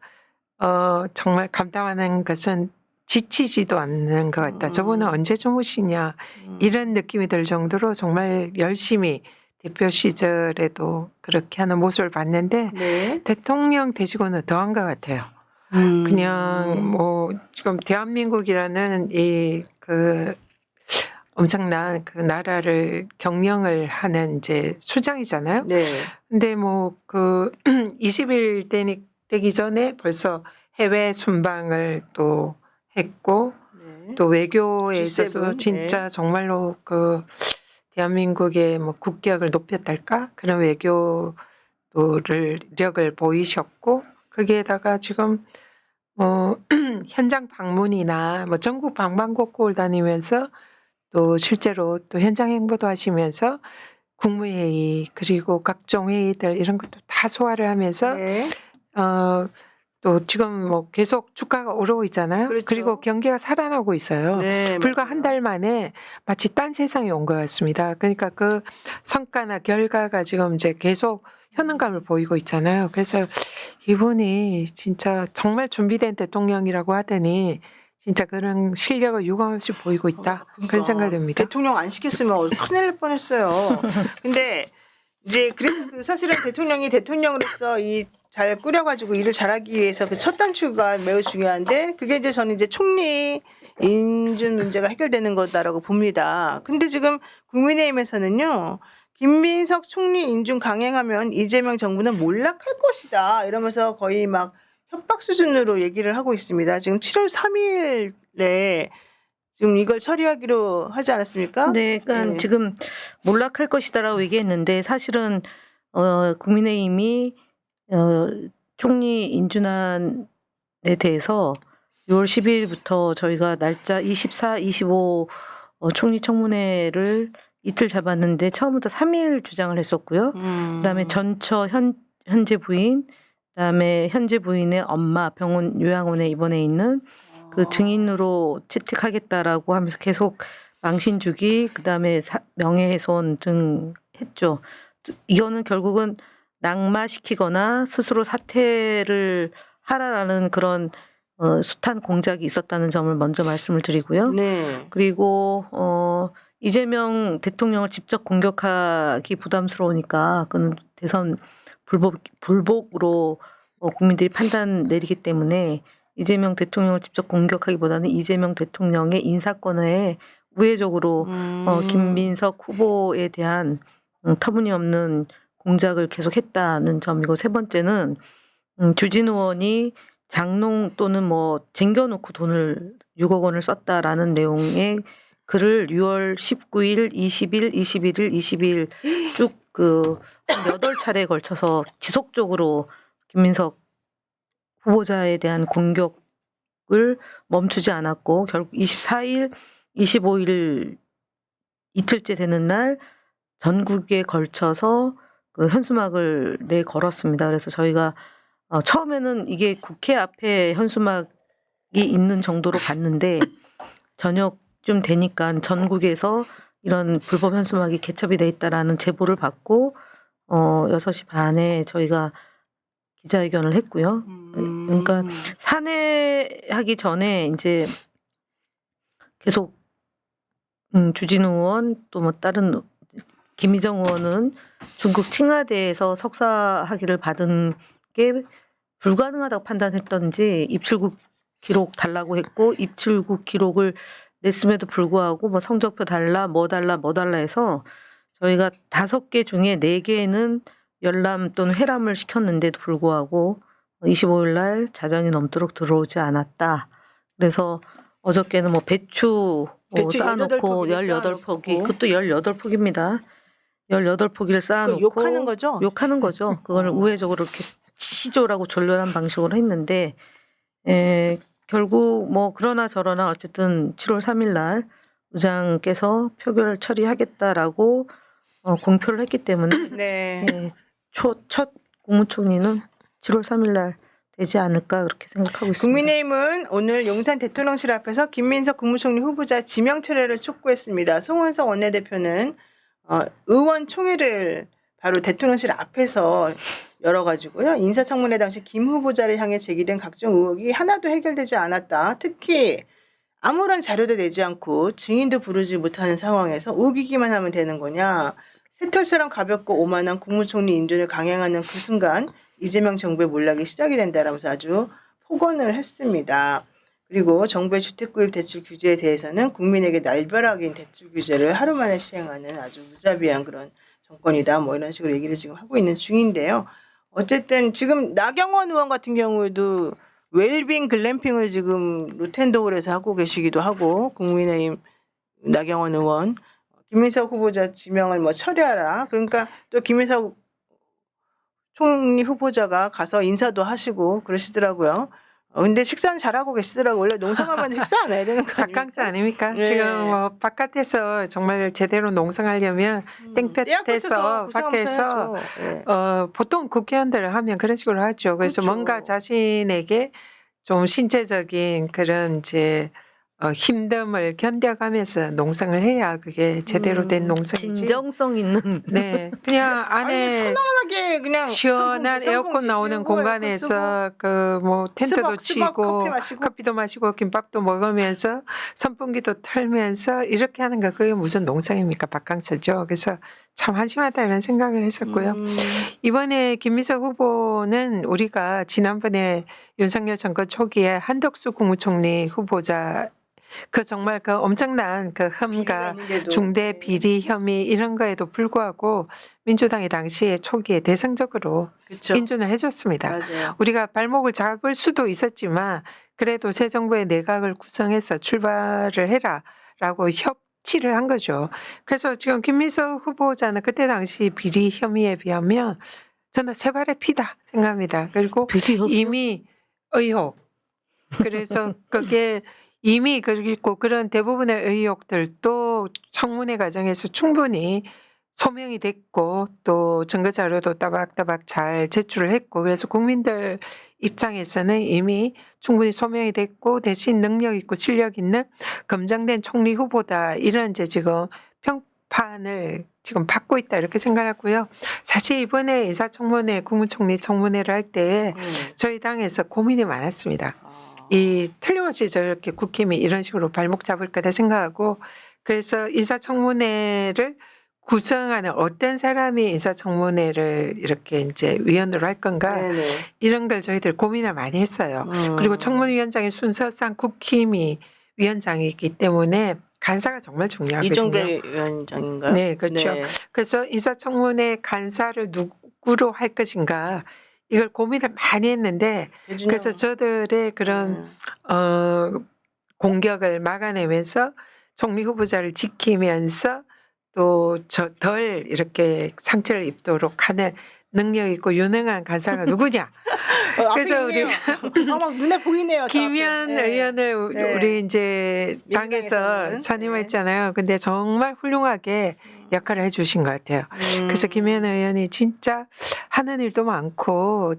정말 감당하는 것은 지치지도 않는 것 같다. 저분은 언제 주무시냐 이런 느낌이 들 정도로 정말 열심히 대표 시절에도 그렇게 하는 모습을 봤는데 네. 대통령 되시고는 더한 것 같아요. 그냥 뭐 지금 대한민국이라는 이 그 엄청난 그 나라를 경영을 하는 이제 수장이잖아요. 네. 근데 뭐 그 20일 되기 전에 벌써 해외 순방을 또 했고 네. 또 외교에 G7, 있어서도 진짜 정말로 그 대한민국의 뭐 국격을 높였달까 그런 외교를 보이셨고 거기에다가 지금 뭐 현장 방문이나 뭐 전국 방방곡곡을 다니면서 또 실제로 또 현장 행보도 하시면서 국무회의 그리고 각종 회의들 이런 것도 다 소화를 하면서 네. 또 지금 뭐 계속 주가가 오르고 있잖아요. 그렇죠. 그리고 경기가 살아나고 있어요. 네, 불과 맞아요. 한 달 만에 마치 딴 세상에 온 것 같습니다. 그러니까 그 성과나 결과가 지금 이제 계속 현황감을 보이고 있잖아요. 그래서 이분이 진짜 정말 준비된 대통령이라고 하더니 진짜 그런 실력을 유감없이 보이고 있다. 그런 생각이 듭니다. 대통령 안 시켰으면 큰일 날 뻔했어요. 근데 이제 그래서 그 사실은 대통령이 대통령으로서 이 잘 꾸려가지고 일을 잘하기 위해서 그 첫 단추가 매우 중요한데 그게 이제 저는 이제 총리 인준 문제가 해결되는 거다라고 봅니다. 근데 지금 국민의힘에서는요. 김민석 총리 인준 강행하면 이재명 정부는 몰락할 것이다 이러면서 거의 막 협박 수준으로 얘기를 하고 있습니다. 지금 7월 3일에 지금 이걸 처리하기로 하지 않았습니까? 네, 그러니까 네. 지금 몰락할 것이다라고 얘기했는데 사실은 국민의힘이 총리 인준안에 대해서 6월 10일부터 저희가 날짜 24, 25 총리 청문회를 이틀 잡았는데 처음부터 3일 주장을 했었고요. 그다음에 전처 현재 부인, 그다음에 현재 부인의 엄마 병원 요양원에 입원해 있는 그 증인으로 채택하겠다라고 하면서 계속 망신 주기, 그다음에 명예훼손 등 했죠. 이거는 결국은 낙마시키거나 스스로 사퇴를 하라라는 그런 숱한 공작이 있었다는 점을 먼저 말씀을 드리고요. 네. 그리고 이재명 대통령을 직접 공격하기 부담스러우니까 그는 대선 불복으로 국민들이 판단 내리기 때문에 이재명 대통령을 직접 공격하기보다는 이재명 대통령의 인사권에 우회적으로 김민석 후보에 대한 터무니없는 공작을 계속했다는 점이고, 세 번째는 주진우 의원이 장롱 또는 뭐 쟁겨놓고 돈을 6억 원을 썼다라는 내용의 글을 6월 19일, 20일, 21일, 22일 쭉 그 8차례에 걸쳐서 지속적으로 김민석 후보자에 대한 공격을 멈추지 않았고 결국 24일, 25일 이틀째 되는 날 전국에 걸쳐서 그 현수막을 내걸었습니다. 그래서 저희가 처음에는 이게 국회 앞에 현수막이 있는 정도로 봤는데 저녁쯤 되니까 전국에서 이런 불법 현수막이 개첩이 돼 있다라는 제보를 받고 6시 반에 저희가 기자회견을 했고요. 그러니까 산회하기 전에 이제 계속 주진우 의원 또 뭐 다른 김희정 의원은 중국 칭화대에서 석사학위를 받은 게 불가능하다고 판단했던지 입출국 기록 달라고 했고 입출국 기록을 냈음에도 불구하고 뭐 성적표 달라 뭐 달라 해서 저희가 5개 중에 4개는 열람 또는 회람을 시켰는데도 불구하고 25일 날 자정이 넘도록 들어오지 않았다. 그래서 어저께는 뭐 배추 배추 쌓아놓고 18포기, 그것도 18포기입니다. 18포기를 쌓아놓고 욕하는 거죠? 욕하는 거죠. 그걸 우회적으로 이렇게 치졸하고 졸렬한 방식으로 했는데 결국 뭐 그러나 저러나 어쨌든 7월 3일 날 의장께서 표결 처리하겠다라고 공표를 했기 때문에 네. 첫 국무총리는 7월 3일 날 되지 않을까 그렇게 생각하고 있습니다. 국민의힘은 오늘 용산 대통령실 앞에서 김민석 국무총리 후보자 지명 철회를 촉구했습니다. 송원석 원내대표는 의원총회를 바로 대통령실 앞에서 열어가지고요. 인사청문회 당시 김 후보자를 향해 제기된 각종 의혹이 하나도 해결되지 않았다. 특히 아무런 자료도 내지 않고 증인도 부르지 못하는 상황에서 우기기만 하면 되는 거냐. 새털처럼 가볍고 오만한 국무총리 인준을 강행하는 그 순간 이재명 정부의 몰락이 시작이 된다라면서 아주 폭언을 했습니다. 그리고 정부의 주택구입 대출 규제에 대해서는 국민에게 날벼락인 대출 규제를 하루 만에 시행하는 아주 무자비한 그런 정권이다. 뭐 이런 식으로 얘기를 지금 하고 있는 중인데요. 어쨌든 지금 나경원 의원 같은 경우에도 웰빙 글램핑을 지금 로텐도홀에서 하고 계시기도 하고 국민의힘 나경원 의원 김민석 후보자 지명을 뭐 처리하라. 그러니까 또 김민석 총리 후보자가 가서 인사도 하시고 그러시더라고요. 근데 식사는 잘하고 계시더라고요. 원래 농성하면 식사 안 해야 되는 거 아닙니까? 바캉스 아닙니까? 네. 지금 뭐 바깥에서 정말 제대로 농성하려면 땡볕에서 밖에서 네. 보통 국회의원들을 하면 그런 식으로 하죠. 그래서 그렇죠. 뭔가 자신에게 좀 신체적인 그런 이제 힘듦을 견뎌가면서 농성을 해야 그게 제대로 된 농성이지. 진정성 있는 네, 그냥 안에 편안하게 그냥 시원한 선풍기 에어컨 나오는 쐬고 공간에서 그 뭐 텐트도 스벅스벅 치고 커피 마시고. 커피도 마시고 김밥도 먹으면서 선풍기도 틀면서 이렇게 하는 거 그게 무슨 농성입니까? 바캉스죠. 그래서 참 한심하다 이런 생각을 했었고요. 이번에 김민석 후보는 우리가 지난번에 윤석열 정권 초기에 한덕수 국무총리 후보자 그 정말 그 엄청난 그 흠과 중대 비리 혐의 이런 거에도 불구하고 민주당이 당시에 초기에 대승적으로 그렇죠. 인준을 해줬습니다. 맞아요. 우리가 발목을 잡을 수도 있었지만 그래도 새 정부의 내각을 구성해서 출발을 해라라고 협치를 한 거죠. 그래서 지금 김민석 후보자는 그때 당시 비리 혐의에 비하면 저는 세 발의 피다 생각합니다. 그리고 이미 의혹. 그래서 그게 이미 그리고 그런 대부분의 의혹들도 청문회 과정에서 충분히 소명이 됐고 또 증거 자료도 따박따박 잘 제출을 했고 그래서 국민들 입장에서는 이미 충분히 소명이 됐고 대신 능력 있고 실력 있는 검증된 총리 후보다 이런 이제 지금 평판을 지금 받고 있다 이렇게 생각하고요. 사실 이번에 인사청문회 국무총리 청문회를 할 때 저희 당에서 고민이 많았습니다. 이 틀림없이 저렇게 국힘이 이런 식으로 발목 잡을 거다 생각하고 그래서 인사청문회를 구성하는 어떤 사람이 인사청문회를 이렇게 이제 위원으로 할 건가 네네. 이런 걸 저희들 고민을 많이 했어요. 그리고 청문위원장의 순서상 국힘이 위원장이기 때문에 간사가 정말 중요하거든요. 이정배 위원장인가요? 네, 그렇죠. 네. 그래서 인사청문회 간사를 누구로 할 것인가 이걸 고민을 많이 했는데 그래서 저들의 그런 공격을 막아내면서 총리 후보자를 지키면서 또 덜 이렇게 상처를 입도록 하는 능력 있고 유능한 간사가 누구냐. 그래서 우리 막 눈에 보이네요. 김현 의원을 네. 우리 이제 당에서 민주당에서는. 선임했잖아요. 근데 정말 훌륭하게 역할을 해주신 것 같아요. 그래서 김현 의원이 진짜 하는 일도 많고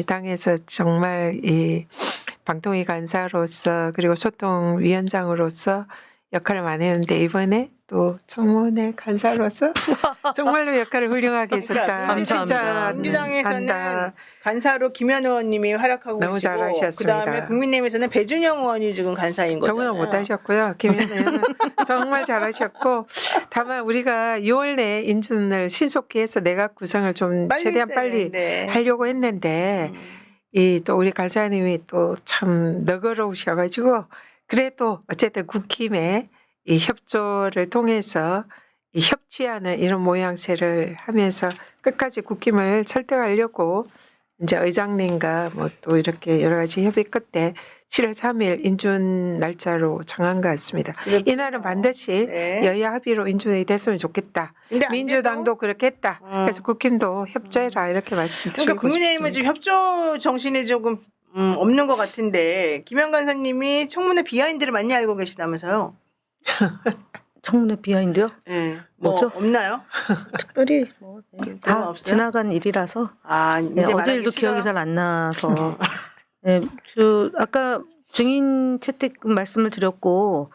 당에서 정말 이 방통위 간사로서 그리고 소통위원장으로서 역할을 많이 했는데 이번에 또 청문회 간사로서 정말로 역할을 훌륭하게 해줬다. 감사합니다. 진짜 민주당에서는 간다. 간사로 김현 의원님이 활약하고 너무 계시고 잘하셨습니다. 그다음에 국민의힘에서는 배준영 의원이 지금 간사인 거잖아요. 너무나 못하셨고요. 김현 의원은 정말 잘하셨고 다만 우리가 6월 내에 인준을 신속히 해서 내각 구성을 좀 빨리 최대한 했어야 빨리 되는데. 하려고 했는데 이 또 우리 간사님이 또 참 너그러우셔가지고 그래도 어쨌든 국힘의 이 협조를 통해서 이 협치하는 이런 모양새를 하면서 끝까지 국힘을 설득하려고 이제 의장님과 뭐 또 이렇게 여러 가지 협의 끝에 7월 3일 인준 날짜로 정한 것 같습니다. 이날은 반드시 네. 여야 합의로 인준이 됐으면 좋겠다. 근데 안 민주당도 그렇게 했다. 그래서 음. 국힘도 협조해라 이렇게 말씀드리고 그러니까 국민의힘은 지금 협조 정신이 조금 없는 것 같은데 김현 간사님이 청문회 비하인드를 많이 알고 계시다면서요? 청문회 비하인드요? 네. 뭐죠? 없나요? 특별히 그건 다 없어요? 지나간 일이라서 아, 이제 네, 어제 말하기 일도 싫어요? 기억이 잘 안 나서 네, 아까 증인 채택 말씀을 드렸고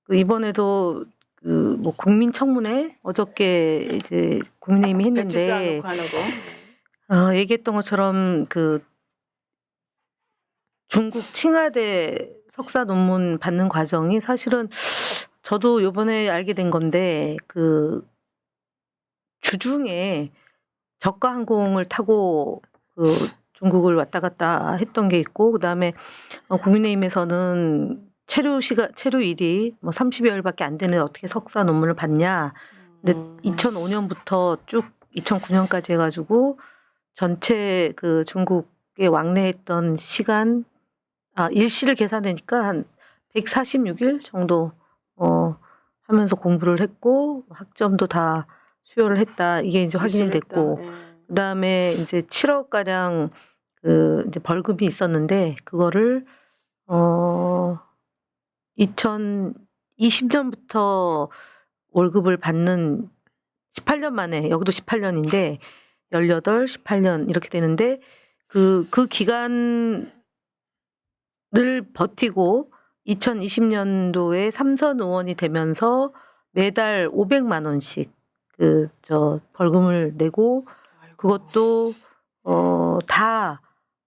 그 이번에도 그 뭐 국민청문회 어저께 이제 국민의힘이 배추 했는데 쌓아놓고 하는 거. 얘기했던 것처럼 그 중국 칭화대 석사 논문 받는 과정이 사실은 저도 요번에 알게 된 건데 그 주중에 저가 항공을 타고 그 중국을 왔다 갔다 했던 게 있고 그다음에 국민의힘에서는 체류일이 뭐 30여일밖에 안 되는 어떻게 석사 논문을 받냐. 근데 2005년부터 쭉 2009년까지 해가지고 전체 그 중국에 왕래했던 시간 일시를 계산하니까 한 146일 정도 하면서 공부를 했고 학점도 다 수여를 했다. 이게 이제 확인이 됐고 그다음에 이제 7억 가량 그 이제 벌금이 있었는데 그거를 2020년부터 월급을 받는 18년 만에 여기도 18년인데 18, 18년 이렇게 되는데 그 기간을 버티고 2020년도에 삼선 의원이 되면서 매달 500만 원씩 벌금을 내고 그것도 다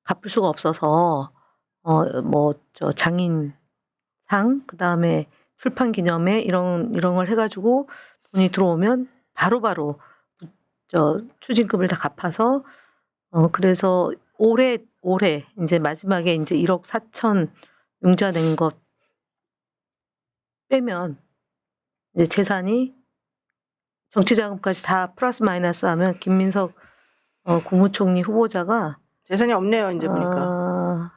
갚을 수가 없어서 장인상 그다음에 출판 기념회 이런 걸 해가지고 돈이 들어오면 바로바로 추징금을 다 갚아서 그래서 올해 이제 마지막에 이제 1억 4천 융자 낸 것 빼면 이제 재산이 정치자금까지 다 플러스 마이너스 하면 김민석 국무총리 후보자가 재산이 없네요 이제 보니까.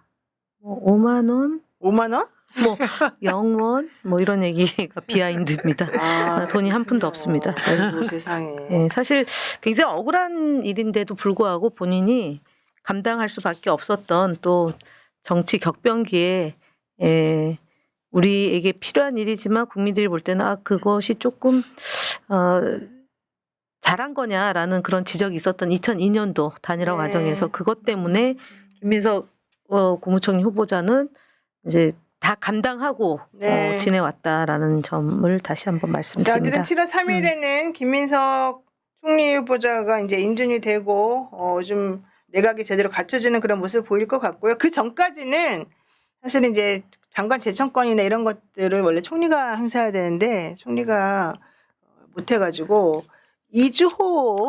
5만 원, 5만 원? 뭐 0원 뭐 이런 얘기가 비하인드입니다. 돈이 한 푼도 없습니다. 아이고 세상에. 네, 사실 굉장히 억울한 일인데도 불구하고 본인이 감당할 수밖에 없었던 또 정치 격변기에 우리에게 필요한 일이지만 국민들이 볼 때는 그것이 조금 잘한 거냐라는 그런 지적이 있었던 2002년도 단일화 네. 과정에서 그것 때문에 김민석 국무총리 후보자는 이제 다 감당하고 네. 지내왔다라는 점을 다시 한번 자, 말씀드립니다. 어쨌든 7월 3일에는 김민석 총리 후보자가 이제 인준이 되고 좀 내각이 제대로 갖춰지는 그런 모습을 보일 것 같고요. 그 전까지는 사실 이제 장관 재청권이나 이런 것들을 원래 총리가 행사해야 되는데 총리가 못 해가지고 이주호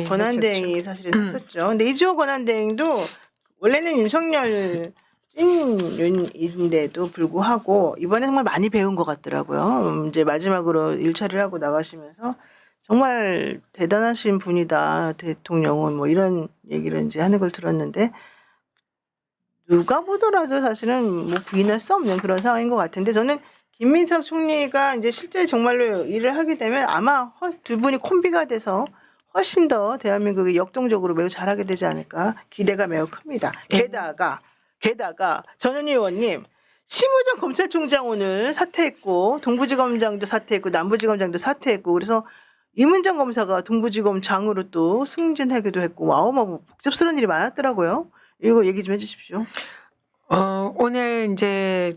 권한대행이 사실은 했었죠. 근데 이주호 권한대행도 원래는 윤석열 찐윤인데도 불구하고 이번에 정말 많이 배운 것 같더라고요. 이제 마지막으로 일처리를 하고 나가시면서 정말 대단하신 분이다 대통령은 뭐 이런 얘기를 이제 하는 걸 들었는데 누가 보더라도 사실은 뭐 부인할 수 없는 그런 상황인 것 같은데 저는 김민석 총리가 이제 실제 정말로 일을 하게 되면 아마 두 분이 콤비가 돼서 훨씬 더 대한민국이 역동적으로 매우 잘하게 되지 않을까 기대가 매우 큽니다. 게다가 전현희 의원님 심우정 검찰총장 오늘 사퇴했고 동부지검장도 사퇴했고 남부지검장도 사퇴했고 그래서 이문정 검사가 동부지검장으로 또 승진하기도 했고 뭐 복잡스러운 일이 많았더라고요. 이거 얘기 좀 해주십시오. 오늘 이제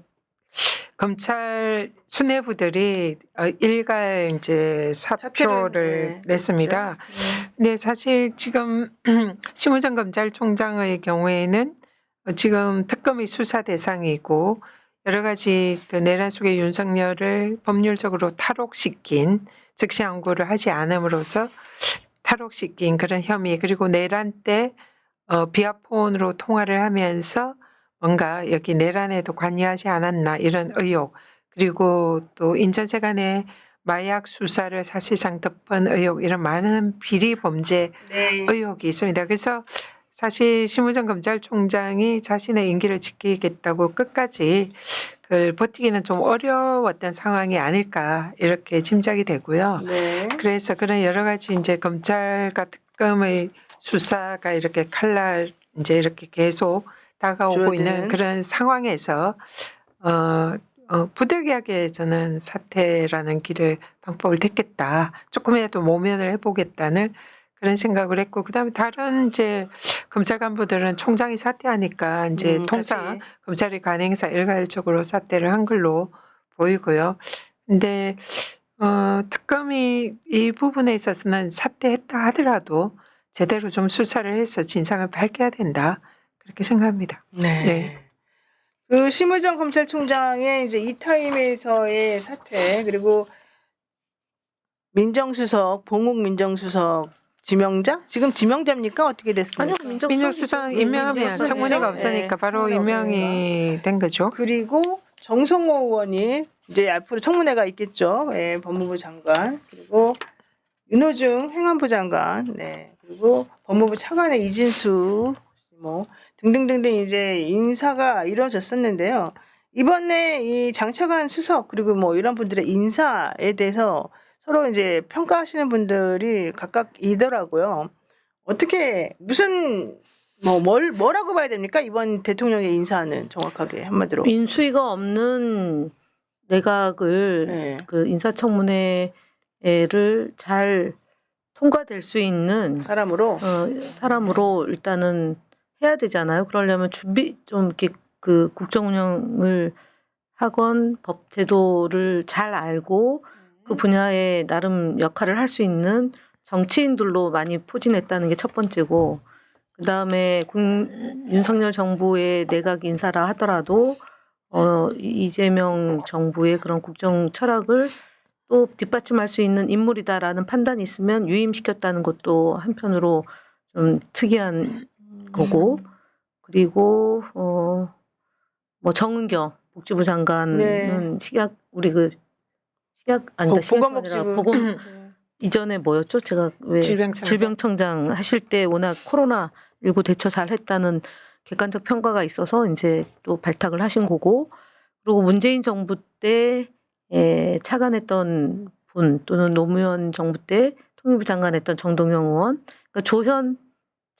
검찰 수뇌부들이 일괄 이제 사표를 네, 냈습니다. 근데 사실 지금 심우정 검찰총장의 경우에는 지금 특검이 수사 대상이고 여러 가지 그 내란 속의 윤석열을 법률적으로 탈옥시킨 즉시 항고를 하지 않음으로써 탈옥시킨 그런 혐의 그리고 내란 때 비아폰으로 통화를 하면서 뭔가 여기 내란에도 관여하지 않았나 이런 의혹 그리고 또 인천세간의 마약 수사를 사실상 덮은 의혹 이런 많은 비리 범죄 네. 의혹이 있습니다. 그래서 사실 심우정 검찰총장이 자신의 임기를 지키겠다고 끝까지 그걸 버티기는 좀 어려웠던 상황이 아닐까 이렇게 짐작이 되고요. 네. 그래서 그런 여러 가지 이제 검찰과 특검의 수사가 이렇게 칼날 이제 이렇게 계속 다가오고 있는 줄어드는. 그런 상황에서 부득이하게 저는 사퇴라는 길을 방법을 택겠다. 조금이라도 모면을 해보겠다는 그런 생각을 했고 그다음에 다른 이제 검찰 간부들은 총장이 사퇴하니까 이제 통상 다시. 검찰이 간행사 일괄적으로 사퇴를 한 걸로 보이고요. 근데 특검이 이 부분에 있어서는 사퇴했다 하더라도 제대로 좀 수사를 해서 진상을 밝혀야 된다 그렇게 생각합니다. 네. 네. 그 심우정 검찰총장의 이제 이 타임에서의 사퇴 그리고 민정수석 봉욱 민정수석 지명자 지금 지명자입니까 어떻게 됐습니까? 아니요, 민정수석 임명하면 민정수석이죠? 청문회가 네. 없으니까 바로 청문회 임명이 된 거죠. 그리고 정성호 의원이 이제 앞으로 청문회가 있겠죠. 예, 법무부 장관 그리고 윤호중 행안부 장관, 네 그리고 법무부 차관의 이진수 뭐 등등등등 이제 인사가 이루어졌었는데요. 이번에 이 장차관 수석 그리고 뭐 이런 분들의 인사에 대해서 서로 이제 평가하시는 분들이 각각 이더라고요. 어떻게 무슨 뭐라고 봐야 됩니까? 이번 대통령의 인사는 정확하게 한마디로. 인수위가 없는 내각을 네. 그 인사청문회를 잘 통과될 수 있는 사람으로. 사람으로 일단은 해야 되잖아요. 그러려면 준비 좀 이렇게 그 국정 운영을 하건 법 제도를 잘 알고 그 분야에 나름 역할을 할 수 있는 정치인들로 많이 포진했다는 게 첫 번째고 그다음에 윤석열 정부의 내각 인사라 하더라도 이재명 정부의 그런 국정 철학을 또 뒷받침할 수 있는 인물이다라는 판단이 있으면 유임시켰다는 것도 한편으로 좀 특이한 거고 그리고 뭐 정은경 복지부 장관은 식약 우리 그 식약 아니다 식약이 아니라 보건 이전에 뭐였죠? 제가 왜 질병청장 하실 때 워낙 코로나19 대처 잘 했다는 객관적 평가가 있어서 이제 또 발탁을 하신 거고 그리고 문재인 정부 때 차관했던 분 또는 노무현 정부 때 통일부 장관 했던 정동영 의원 그러니까 조현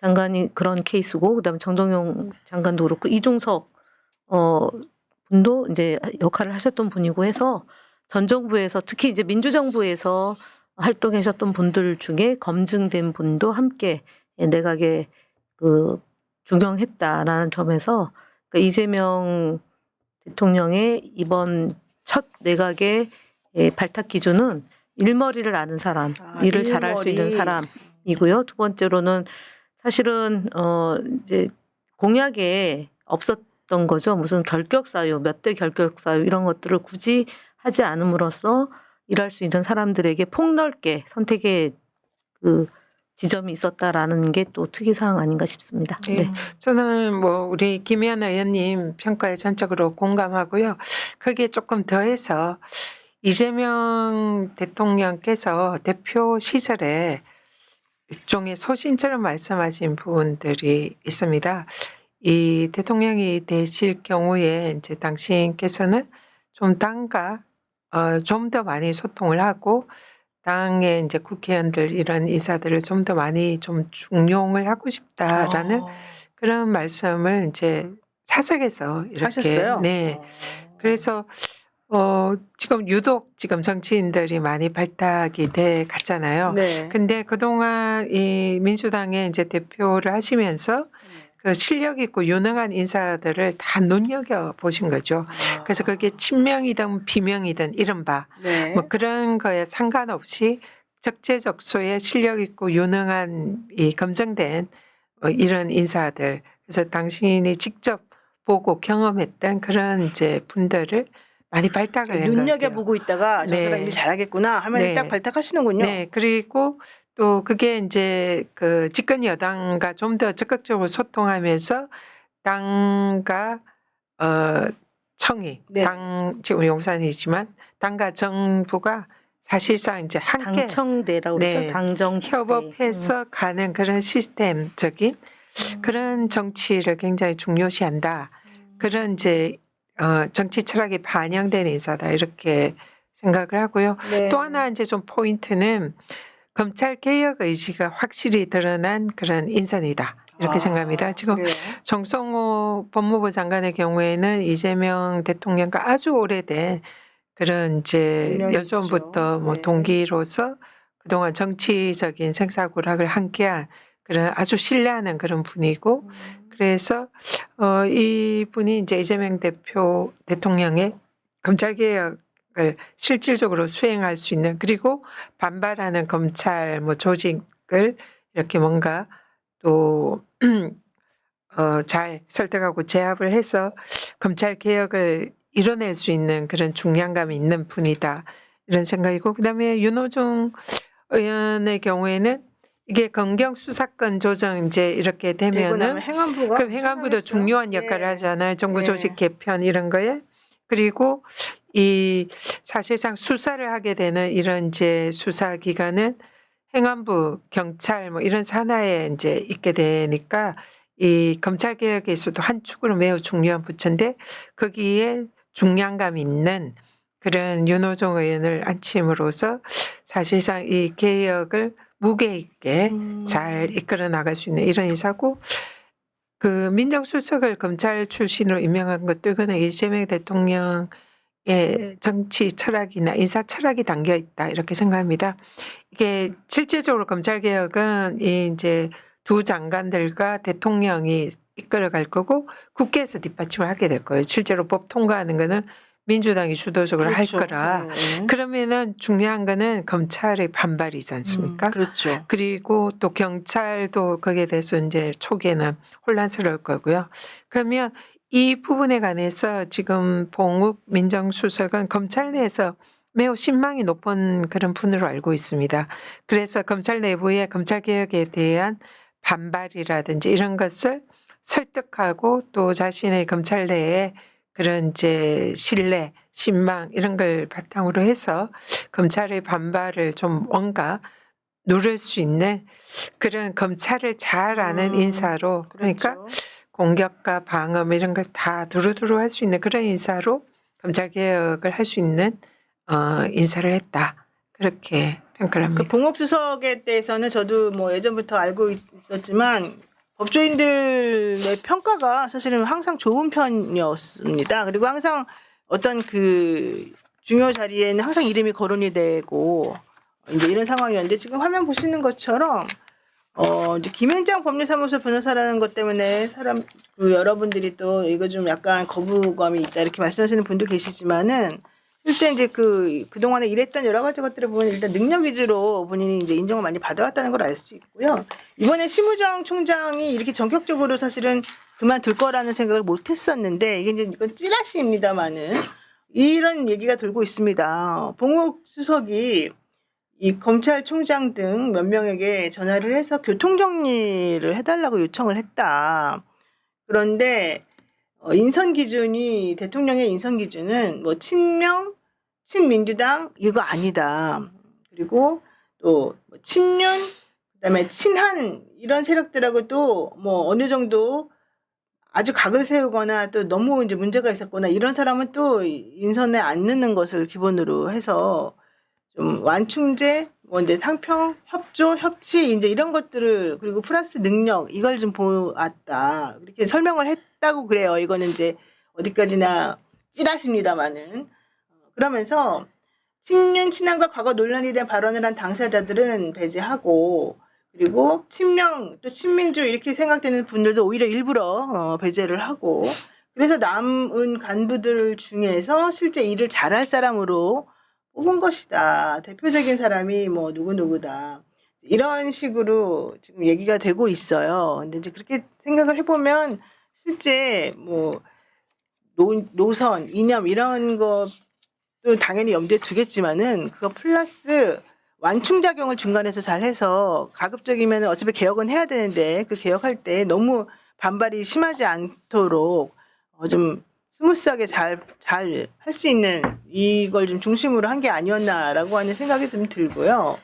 장관이 그런 케이스고 그다음에 정동영 장관도 그렇고 이종석 분도 이제 역할을 하셨던 분이고 해서 전 정부에서 특히 이제 민주정부에서 활동하셨던 분들 중에 검증된 분도 함께 내각에 그 중용했다라는 점에서 그러니까 이재명 대통령의 이번 첫 내각의 발탁 기준은 일머리를 아는 사람, 일을 잘할 수 있는 사람이고요. 두 번째로는 사실은 이제 공약에 없었던 거죠. 무슨 결격사유, 몇 대 결격사유 이런 것들을 굳이 하지 않음으로써 일할 수 있는 사람들에게 폭넓게 선택의 그 지점이 있었다라는 게 또 특이사항 아닌가 싶습니다. 네. 저는 뭐 우리 김희연 의원님 평가에 전적으로 공감하고요. 거기에 조금 더해서 이재명 대통령께서 대표 시절에 일종의 소신처럼 말씀하신 부분들이 있습니다. 이 대통령이 되실 경우에 이제 당신께서는 좀 당과 좀 더 많이 소통을 하고 당의 이제 국회의원들 이런 인사들을 좀 더 많이 좀 중용을 하고 싶다라는 그런 말씀을 이제 사석에서 이렇게 하셨어요? 네. 그래서 지금 유독 지금 정치인들이 많이 발탁이 돼 갔잖아요. 네. 근데 그동안 이 민주당의 이제 대표를 하시면서 그 실력 있고 유능한 인사들을 다 눈여겨 보신 거죠. 그래서 그게 친명이든 비명이든 이른바 네. 뭐 그런 거에 상관없이 적재적소에 실력 있고 유능한 이 검증된 이런 인사들, 그래서 당신이 직접 보고 경험했던 그런 이제 분들을 많이 발탁을 한 것 같아요. 눈여겨보고 있다가 저 사람 네. 일 잘하겠구나 하면 네. 딱 발탁하시는군요. 네, 그리고 또 그게 이제 그 집권 여당과 좀 더 적극적으로 소통하면서 당과 청이, 네. 당 지금 용산이지만 당과 정부가 사실상 이제 함께 당청대라고 그러죠. 네, 당정 협업해서 가는 그런 시스템적인 그런 정치를 굉장히 중요시한다. 그런 이제 정치 철학이 반영된 인사다 이렇게 생각을 하고요. 네. 또 하나 이제 좀 포인트는 검찰 개혁 의지가 확실히 드러난 그런 인선이다 이렇게 생각합니다. 지금 그래요? 정성호 법무부 장관의 경우에는 이재명 대통령과 아주 오래된 그런 이제 인연이 여소원부터 있죠. 뭐 네. 동기로서 그동안 정치적인 생사구락을 함께한 그런 아주 신뢰하는 그런 분이고, 그래서 이분이 이제 이재명 대통령의 검찰 개혁을 실질적으로 수행할 수 있는, 그리고 반발하는 검찰 뭐 조직을 이렇게 뭔가 또 잘 설득하고 제압을 해서 검찰 개혁을 이뤄낼 수 있는 그런 중량감이 있는 분이다 이런 생각이고, 그다음에 윤호중 의원의 경우에는 이게 검경 수사권 조정 이제 이렇게 되고 나면 되면은 행안부가 그럼 행안부도 엄청나겠어요. 중요한 예. 역할을 하잖아요. 정부 예. 조직 개편 이런 거에. 그리고 이 사실상 수사를 하게 되는 이런 이제 수사 기관은 행안부, 경찰 뭐 이런 산하에 이제 있게 되니까 이 검찰 개혁에 있어도 한 축으로 매우 중요한 부처인데 거기에 중량감 있는 그런 윤호중 의원을 앉힘으로써 사실상 이 개혁을 무게 있게 잘 이끌어 나갈 수 있는 이런 인사고, 그 민정수석을 검찰 출신으로 임명한 것도 이거는 이재명 대통령의 정치 철학이나 인사 철학이 담겨 있다 이렇게 생각합니다. 이게 실질적으로 검찰 개혁은 이제 두 장관들과 대통령이 이끌어갈 거고 국회에서 뒷받침을 하게 될 거예요. 실제로 법 통과하는 거는 민주당이 주도적으로 그렇죠. 할 거라. 예. 그러면은 중요한 거는 검찰의 반발이지 않습니까? 그렇죠. 그리고 또 경찰도 거기에 대해서 이제 초기에는 혼란스러울 거고요. 그러면 이 부분에 관해서 지금 봉욱 민정수석은 검찰 내에서 매우 신망이 높은 그런 분으로 알고 있습니다. 그래서 검찰 내부의 검찰 개혁에 대한 반발이라든지 이런 것을 설득하고 또 자신의 검찰 내에 그런 이제 신뢰, 신망 이런 걸 바탕으로 해서 검찰의 반발을 좀 뭔가 누를 수 있는 그런 검찰을 잘 아는 인사로, 그러니까 그렇죠. 공격과 방어 이런 걸 다 두루두루 할 수 있는 그런 인사로 검찰 개혁을 할 수 있는 인사를 했다. 그렇게 평가를 그 합니다. 봉옥 수석에 대해서는 저도 뭐 예전부터 알고 있었지만 법조인들의 평가가 사실은 항상 좋은 편이었습니다. 그리고 항상 어떤 그 중요 자리에는 항상 이름이 거론이 되고 이제 이런 상황이었는데, 지금 화면 보시는 것처럼 이제 김현장 법률사무소 변호사라는 것 때문에 여러분들이 또 이거 좀 약간 거부감이 있다 이렇게 말씀하시는 분도 계시지만은, 실제 이제 그동안에 일했던 여러 가지 것들을 보면 일단 능력 위주로 본인이 이제 인정을 많이 받아왔다는 걸 알 수 있고요. 이번에 심우정 총장이 이렇게 전격적으로 사실은 그만둘 거라는 생각을 못 했었는데, 이게 이제 이건 찌라시입니다만은 이런 얘기가 돌고 있습니다. 봉욱 수석이 이 검찰총장 등 몇 명에게 전화를 해서 교통정리를 해달라고 요청을 했다. 그런데 인선 기준이, 대통령의 인선 기준은 뭐 친명, 친민주당 이거 아니다. 그리고 또 뭐 친윤, 그다음에 친한 이런 세력들하고도 뭐 어느 정도 아주 각을 세우거나 또 너무 이제 문제가 있었거나 이런 사람은 또 인선에 안 넣는 것을 기본으로 해서 좀 완충제, 뭐 이제 상평, 협조, 협치 이제 이런 것들을, 그리고 플러스 능력 이걸 좀 보았다 이렇게 설명을 했다고 그래요. 이거는 이제 어디까지나 찌라십니다만은, 그러면서 친윤 친한과 과거 논란이 된 발언을 한 당사자들은 배제하고, 그리고 친명 또 친민주 이렇게 생각되는 분들도 오히려 일부러 배제를 하고 그래서 남은 간부들 중에서 실제 일을 잘할 사람으로 뽑은 것이다. 대표적인 사람이 뭐 누구누구다. 이런 식으로 지금 얘기가 되고 있어요. 근데 이제 그렇게 생각을 해보면 실제 뭐 노선, 이념 이런 것도 당연히 염두에 두겠지만은 그거 플러스 완충작용을 중간에서 잘 해서 가급적이면 어차피 개혁은 해야 되는데 그 개혁할 때 너무 반발이 심하지 않도록 좀 스무스하게 잘 할 수 있는 이걸 좀 중심으로 한 게 아니었나라고 하는 생각이 좀 들고요.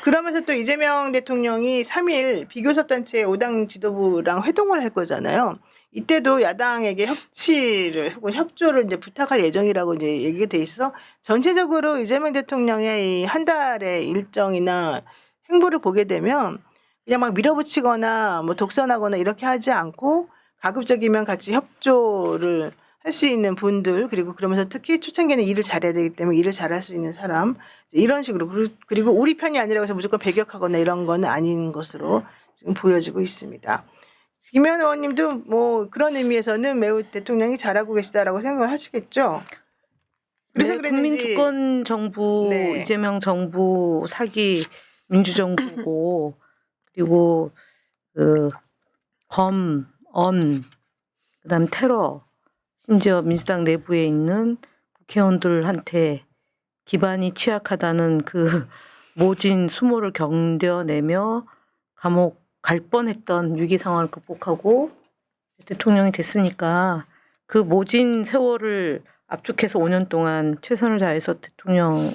그러면서 또 이재명 대통령이 3일 비교섭단체 5당 지도부랑 회동을 할 거잖아요. 이때도 야당에게 협치를 혹은 협조를 이제 부탁할 예정이라고 이제 얘기가 돼 있어서 전체적으로 이재명 대통령의 이 한 달의 일정이나 행보를 보게 되면 그냥 막 밀어붙이거나 뭐 독선하거나 이렇게 하지 않고 가급적이면 같이 협조를 할 수 있는 분들 그리고 그러면서 특히 초창기에는 일을 잘해야 되기 때문에 일을 잘할 수 있는 사람 이런 식으로 그리고 우리 편이 아니라고 해서 무조건 배격하거나 이런 건 아닌 것으로 지금 보여지고 있습니다. 김현 의원님도 뭐 그런 의미에서는 매우 대통령이 잘하고 계시다라고 생각을 하시겠죠. 그래서 네, 그랬는지 국민주권 정부 네. 이재명 정부 사기 민주정부고 그리고 그 검, 언, 그다음 테러 심지어 민주당 내부에 있는 국회의원들한테 기반이 취약하다는 그 모진 수모를 견뎌내며 감옥 갈 뻔했던 위기 상황을 극복하고 대통령이 됐으니까 그 모진 세월을 압축해서 5년 동안 최선을 다해서 대통령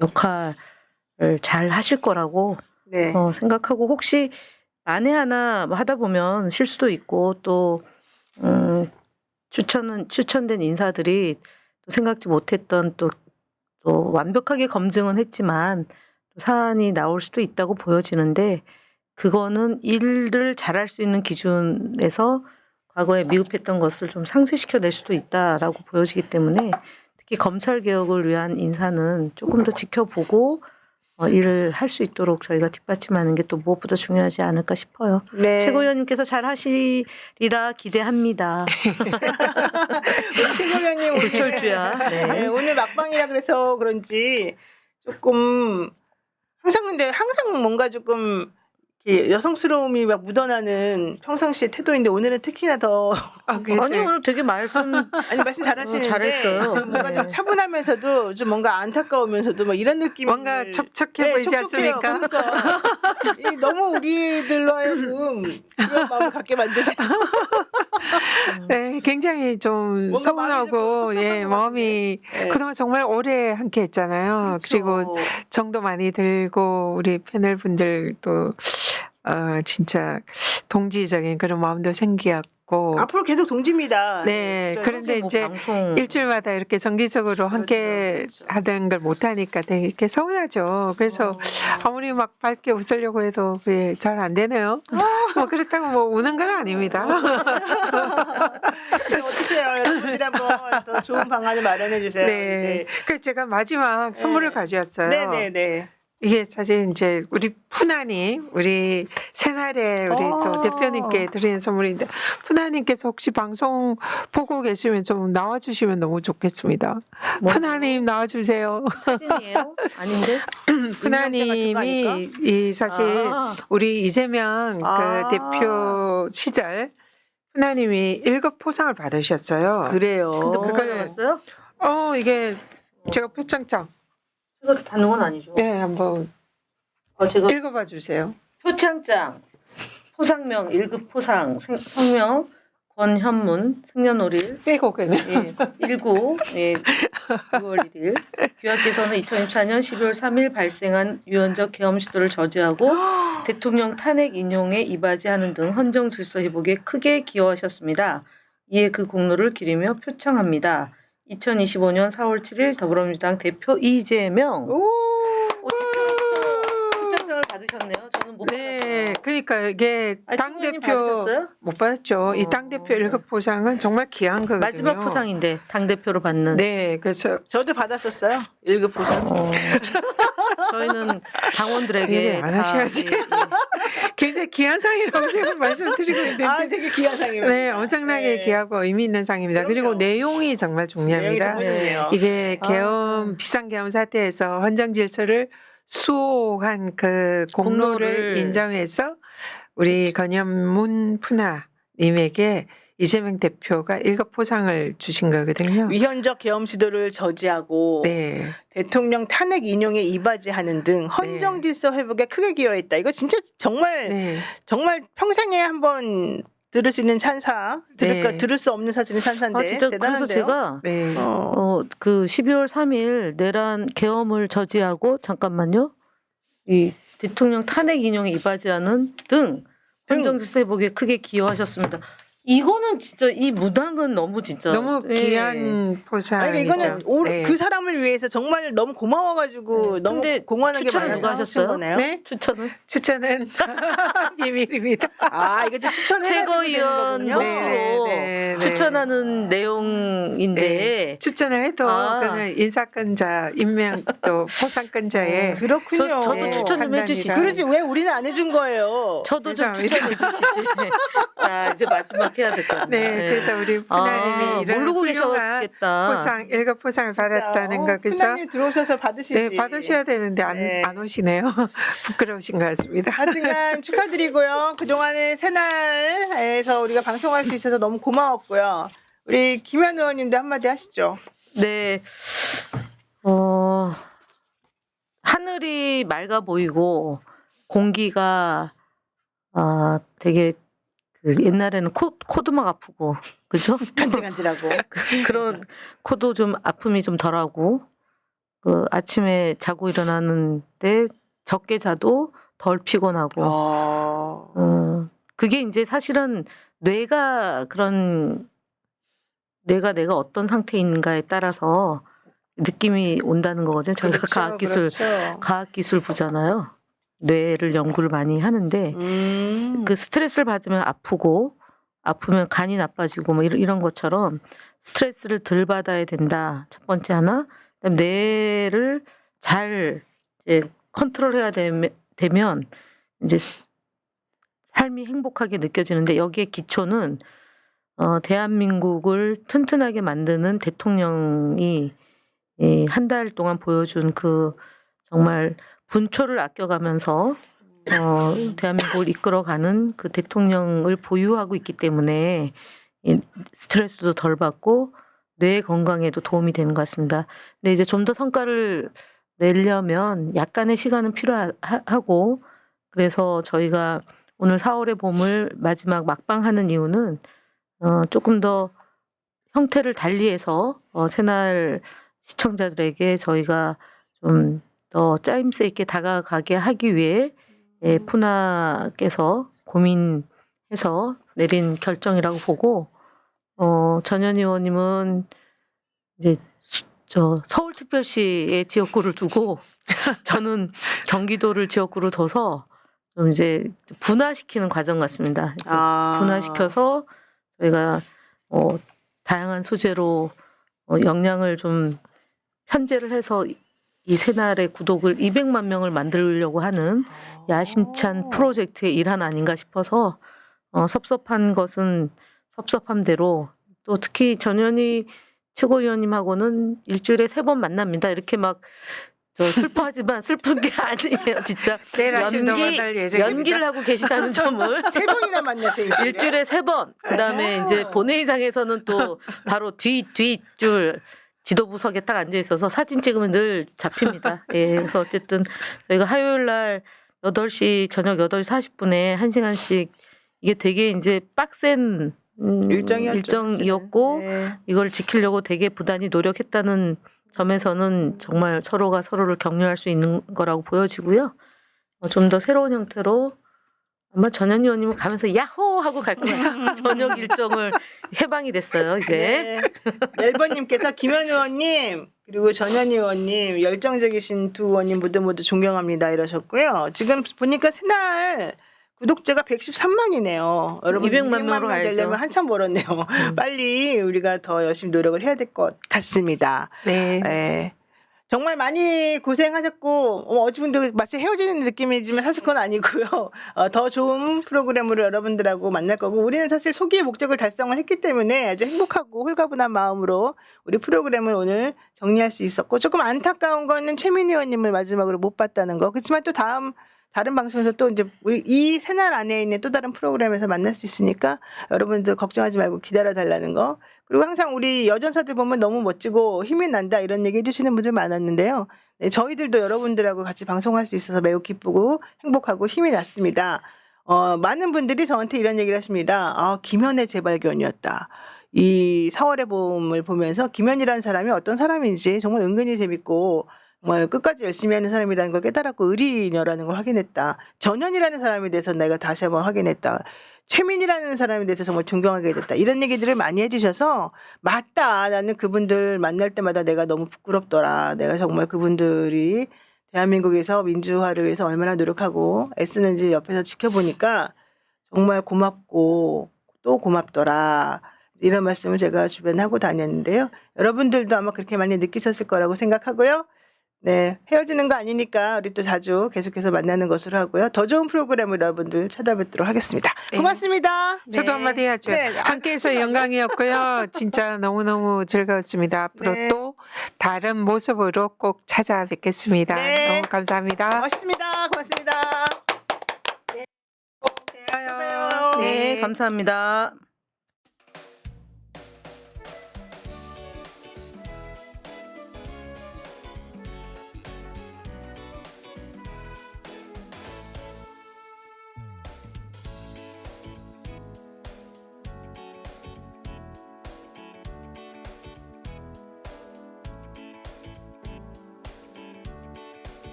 역할을 잘 하실 거라고 네. 생각하고 혹시 만에 하나 하다 보면 실수도 있고 또 추천된 인사들이 또 생각지 못했던 또 완벽하게 검증은 했지만 또 사안이 나올 수도 있다고 보여지는데 그거는 일을 잘할 수 있는 기준에서 과거에 미흡했던 것을 좀 상쇄시켜낼 수도 있다라고 보여지기 때문에 특히 검찰 개혁을 위한 인사는 조금 더 지켜보고 일을 할 수 있도록 저희가 뒷받침하는 게 또 무엇보다 중요하지 않을까 싶어요. 네. 최고위원님께서 잘 하시리라 기대합니다. 최고위원님 오늘 불철주야. 네, 네. 오늘 막방이라 그래서 그런지 조금 항상 뭔가 조금 이렇게 여성스러움이 막 묻어나는 평상시의 태도인데 오늘은 특히나 더 아니 오늘 되게 말씀 말씀 잘하시는데 잘했어요. 좀 뭔가 네. 좀 차분하면서도 좀 뭔가 안타까우면서도 막 이런 느낌 뭔가 촉촉해 보이지 않습니까? 그러니까 이 너무 우리들로 하여금 그런 마음을 갖게 만드네. 네, 굉장히 좀 뭔가 마음이 조금 서운하고 섭섭한 예, 것 마음이 네. 그동안 정말 오래 함께 했잖아요. 그리고 그렇죠. 정도 많이 들고 우리 패널 분들도 진짜 동지적인 그런 마음도 생겼고 앞으로 계속 동지입니다. 네, 저희 그런데 뭐 이제 방송 일주일마다 이렇게 정기적으로 함께 그렇죠. 하던 걸 못하니까 되게 이렇게 서운하죠. 그래서 아무리 막 밝게 웃으려고 해도 그게 잘 안 되네요. 뭐 그렇다고 뭐 우는 건 아닙니다. 어떻게 해요? 여러분들이 한번 더 좋은 방안을 마련해 주세요. 네, 그 제가 마지막 선물을 가져왔어요. 네네네. 이게 사실 이제 우리 푸나님, 우리 새날에 우리 또 대표님께 드리는 선물인데 푸나님께서 혹시 방송 보고 계시면 좀 나와주시면 너무 좋겠습니다. 푸나님 나와주세요. 사진이에요? 아닌데? 푸나님이 이 사실 우리 이재명 아. 그 대표 시절 푸나님이 1급 포상을 받으셨어요. 그래요. 근데 못 그걸- 가져갔어요? 이게 제가 표창장 제가 받는 건 아니죠. 네 한번 제가 읽어봐 주세요. 표창장 포상명 1급 포상 성명 권현문 생년월일 빼고 그는 예, 19 예, 6월 1일 귀하께서는 2024년 12월 3일 발생한 유연적 계엄 시도를 저지하고 대통령 탄핵 인용에 이바지하는 등 헌정 질서 회복에 크게 기여하셨습니다. 이에 그 공로를 기리며 표창합니다. 2025년 4월 7일 더불어민주당 대표 이재명 오. 표창장을 받으 받으셨네요. 저는 못 네, 받았어요. 그러니까 이게 아니, 당 충분히 대표 받으셨어요? 못 받았죠. 이 어. 당 대표 1급 포상은 정말 귀한 거거든요. 마지막 포상인데 당 대표로 받는. 네, 그래서 저도 받았었어요. 1급 보상. 저희는 당원들에게 얘기 안 다 하셔야지. 예, 예. 굉장히 귀한 상이라고 지금 말씀드리고 있는데. 아, 되게 귀한 상이에요. 네, 엄청나게 네. 귀하고 의미 있는 상입니다. 그럼요. 그리고 내용이 정말 내용이 중요합니다. 정말 좋네요. 이게 아. 계엄 비상계엄 사태에서 헌정 질서를 수호한 그 공로를 공로를 인정해서 우리 건현문 푸나님에게 이재명 대표가 1급 포상을 주신 거거든요. 위헌적 계엄 시도를 저지하고 네, 대통령 탄핵 인용에 이바지하는 등 헌정 질서 회복에 크게 기여했다. 이거 진짜 정말 네, 정말 평생에 한번 들을 수 있는 찬사, 네. 들을 수 없는 사실은 찬사인데 아 진짜 대단한데요. 그래서 제가 네. 그 12월 3일 내란 계엄을 저지하고 잠깐만요. 이 대통령 탄핵 인용에 이바지하는 등 헌정 질서 회복에 크게 기여하셨습니다. 이거는 진짜 이 무당은 너무 진짜 너무 예. 귀한 포상이죠. 아니 이거는 네. 그 사람을 위해서 정말 너무 고마워가지고 너무 근데 공헌하게 추천을 많이 누가 하셨어요? 거네요. 네, 추천을 추천은 비밀입니다. 아 이거 좀 추천해. 최고위원 몫으로 네. 추천하는 내용인데 네. 추천을 해도 아. 그는 인사권자, 임명 또 포상권자의 그렇군요. 저도 네, 추천 좀 판단이라. 해주시지. 그러지 왜 우리는 안 해준 거예요? 저도 좀 죄송합니다. 추천해 주시지. 자 이제 마지막 해야 될 것 같네요. 네, 그래서 우리 푸나님이 이런 모르고 훌륭한 계셨겠다. 포상, 1급 포상을 받았다는 거. 그래서 푸나님 들어오셔서 받으시지. 네, 받으셔야 되는데 네. 안 오시네요. 부끄러우신 것 같습니다. 하여튼간 축하드리고요. 그동안의 새날에서 우리가 방송할 수 있어서 너무 고마웠고요. 우리 김현 의원님도 한마디 하시죠. 네, 하늘이 맑아 보이고 공기가 되게 그 옛날에는 코도 막 아프고 그죠? 간질간질하고. 그런 코도 좀 아픔이 좀 덜하고 그 아침에 자고 일어나는데 적게 자도 덜 피곤하고 그게 이제 사실은 뇌가 내가 어떤 상태인가에 따라서 느낌이 온다는 거거든요. 저희가 그렇죠. 과학기술부잖아요. 뇌를 연구를 많이 하는데 그 스트레스를 받으면 아프고 아프면 간이 나빠지고 뭐 이런 것처럼 스트레스를 덜 받아야 된다. 첫 번째 하나. 그다음에 뇌를 잘 이제 컨트롤해야 되면 이제 삶이 행복하게 느껴지는데 여기에 기초는 대한민국을 튼튼하게 만드는 대통령이 한 달 동안 보여준 그 정말 분초를 아껴가면서 대한민국을 이끌어가는 그 대통령을 보유하고 있기 때문에 스트레스도 덜 받고 뇌 건강에도 도움이 되는 것 같습니다. 근데 이제 좀 더 성과를 내려면 약간의 시간은 필요하고 그래서 저희가 오늘 4월의 봄을 마지막 막방하는 이유는 조금 더 형태를 달리해서 새날 시청자들에게 저희가 좀 더 짜임새 있게 다가가게 하기 위해 푸나께서 고민해서 내린 결정이라고 보고 전현희 의원님은 이제 저 서울특별시에 지역구를 두고 저는 경기도를 지역구로 둬서 좀 이제 분화시키는 과정 같습니다. 이제 분화시켜서 저희가 다양한 소재로 역량을 좀 편제를 해서 이 새날의 구독을 200만 명을 만들려고 하는 야심찬 프로젝트의 일환 아닌가 싶어서 섭섭한 것은 섭섭함대로 또 특히 전현희 최고위원님하고는 일주일에 3번 만납니다. 이렇게 막 슬퍼하지만 슬픈 게 아니에요. 진짜 내일 아침도 만날 예정입니다. 연기를 하고 계시다는 점을 3번이나 만나세요. 일주일에 3번. 그다음에 이제 본회의장에서는 또 바로 뒷줄 지도부석에 딱 앉아 있어서 사진 찍으면 늘 잡힙니다. 예. 그래서 어쨌든 저희가 화요일 날 8시 저녁 8시 40분에 1시간씩 이게 되게 이제 빡센 일정이었고 네. 이걸 지키려고 되게 부단히 노력했다는 점에서는 정말 서로가 서로를 격려할 수 있는 거라고 보여지고요. 좀 더 새로운 형태로 아마 전현 의원님은 가면서 야호 하고 갈 거예요. 저녁 일정을 해방이 됐어요 이제. 네. 멜버님께서 김현 의원님 그리고 전현 의원님 열정적이신 두 의원님 모두 존경합니다 이러셨고요. 지금 보니까 새날 구독자가 113만이네요. 여러분 200만 명으로 200만 가야죠. 되려면 한참 멀었네요. 빨리 우리가 더 열심히 노력을 해야 될 것 같습니다. 네. 네. 정말 많이 고생하셨고 어찌분도 마치 헤어지는 느낌이지만 사실 그건 아니고요. 더 좋은 프로그램으로 여러분들하고 만날 거고 우리는 사실 소기의 목적을 달성을 했기 때문에 아주 행복하고 홀가분한 마음으로 우리 프로그램을 오늘 정리할 수 있었고 조금 안타까운 거는 최민희 의원님을 마지막으로 못 봤다는 거. 그렇지만 또 다른 방송에서 또 이제 우리 이 새날 안에 있는 또 다른 프로그램에서 만날 수 있으니까 여러분들 걱정하지 말고 기다려 달라는 거. 그리고 항상 우리 여전사들 보면 너무 멋지고 힘이 난다 이런 얘기 해주시는 분들 많았는데요. 네, 저희들도 여러분들하고 같이 방송할 수 있어서 매우 기쁘고 행복하고 힘이 났습니다. 많은 분들이 저한테 이런 얘기를 하십니다. 김현의 재발견이었다. 이 4월의 봄을 보면서 김현이라는 사람이 어떤 사람인지 정말 은근히 재밌고 정말 끝까지 열심히 하는 사람이라는 걸 깨달았고 의리녀라는 걸 확인했다. 전현이라는 사람에 대해서 내가 다시 한번 확인했다. 최민이라는 사람에 대해서 정말 존경하게 됐다. 이런 얘기들을 많이 해주셔서 맞다. 나는 그분들 만날 때마다 내가 너무 부끄럽더라. 내가 정말 그분들이 대한민국에서 민주화를 위해서 얼마나 노력하고 애쓰는지 옆에서 지켜보니까 정말 고맙고 또 고맙더라. 이런 말씀을 제가 주변에 하고 다녔는데요. 여러분들도 아마 그렇게 많이 느끼셨을 거라고 생각하고요. 네, 헤어지는 거 아니니까 우리 또 자주 계속해서 만나는 것으로 하고요. 더 좋은 프로그램을 여러분들 찾아뵙도록 하겠습니다. 네. 고맙습니다. 저도 한마디 해야죠. 네, 함께해서 영광이었고요. 진짜 너무너무 즐거웠습니다. 앞으로 네. 또 다른 모습으로 꼭 찾아뵙겠습니다. 네. 너무 감사합니다. 멋있습니다. 고맙습니다. 네. 또 봬요. 네 감사합니다.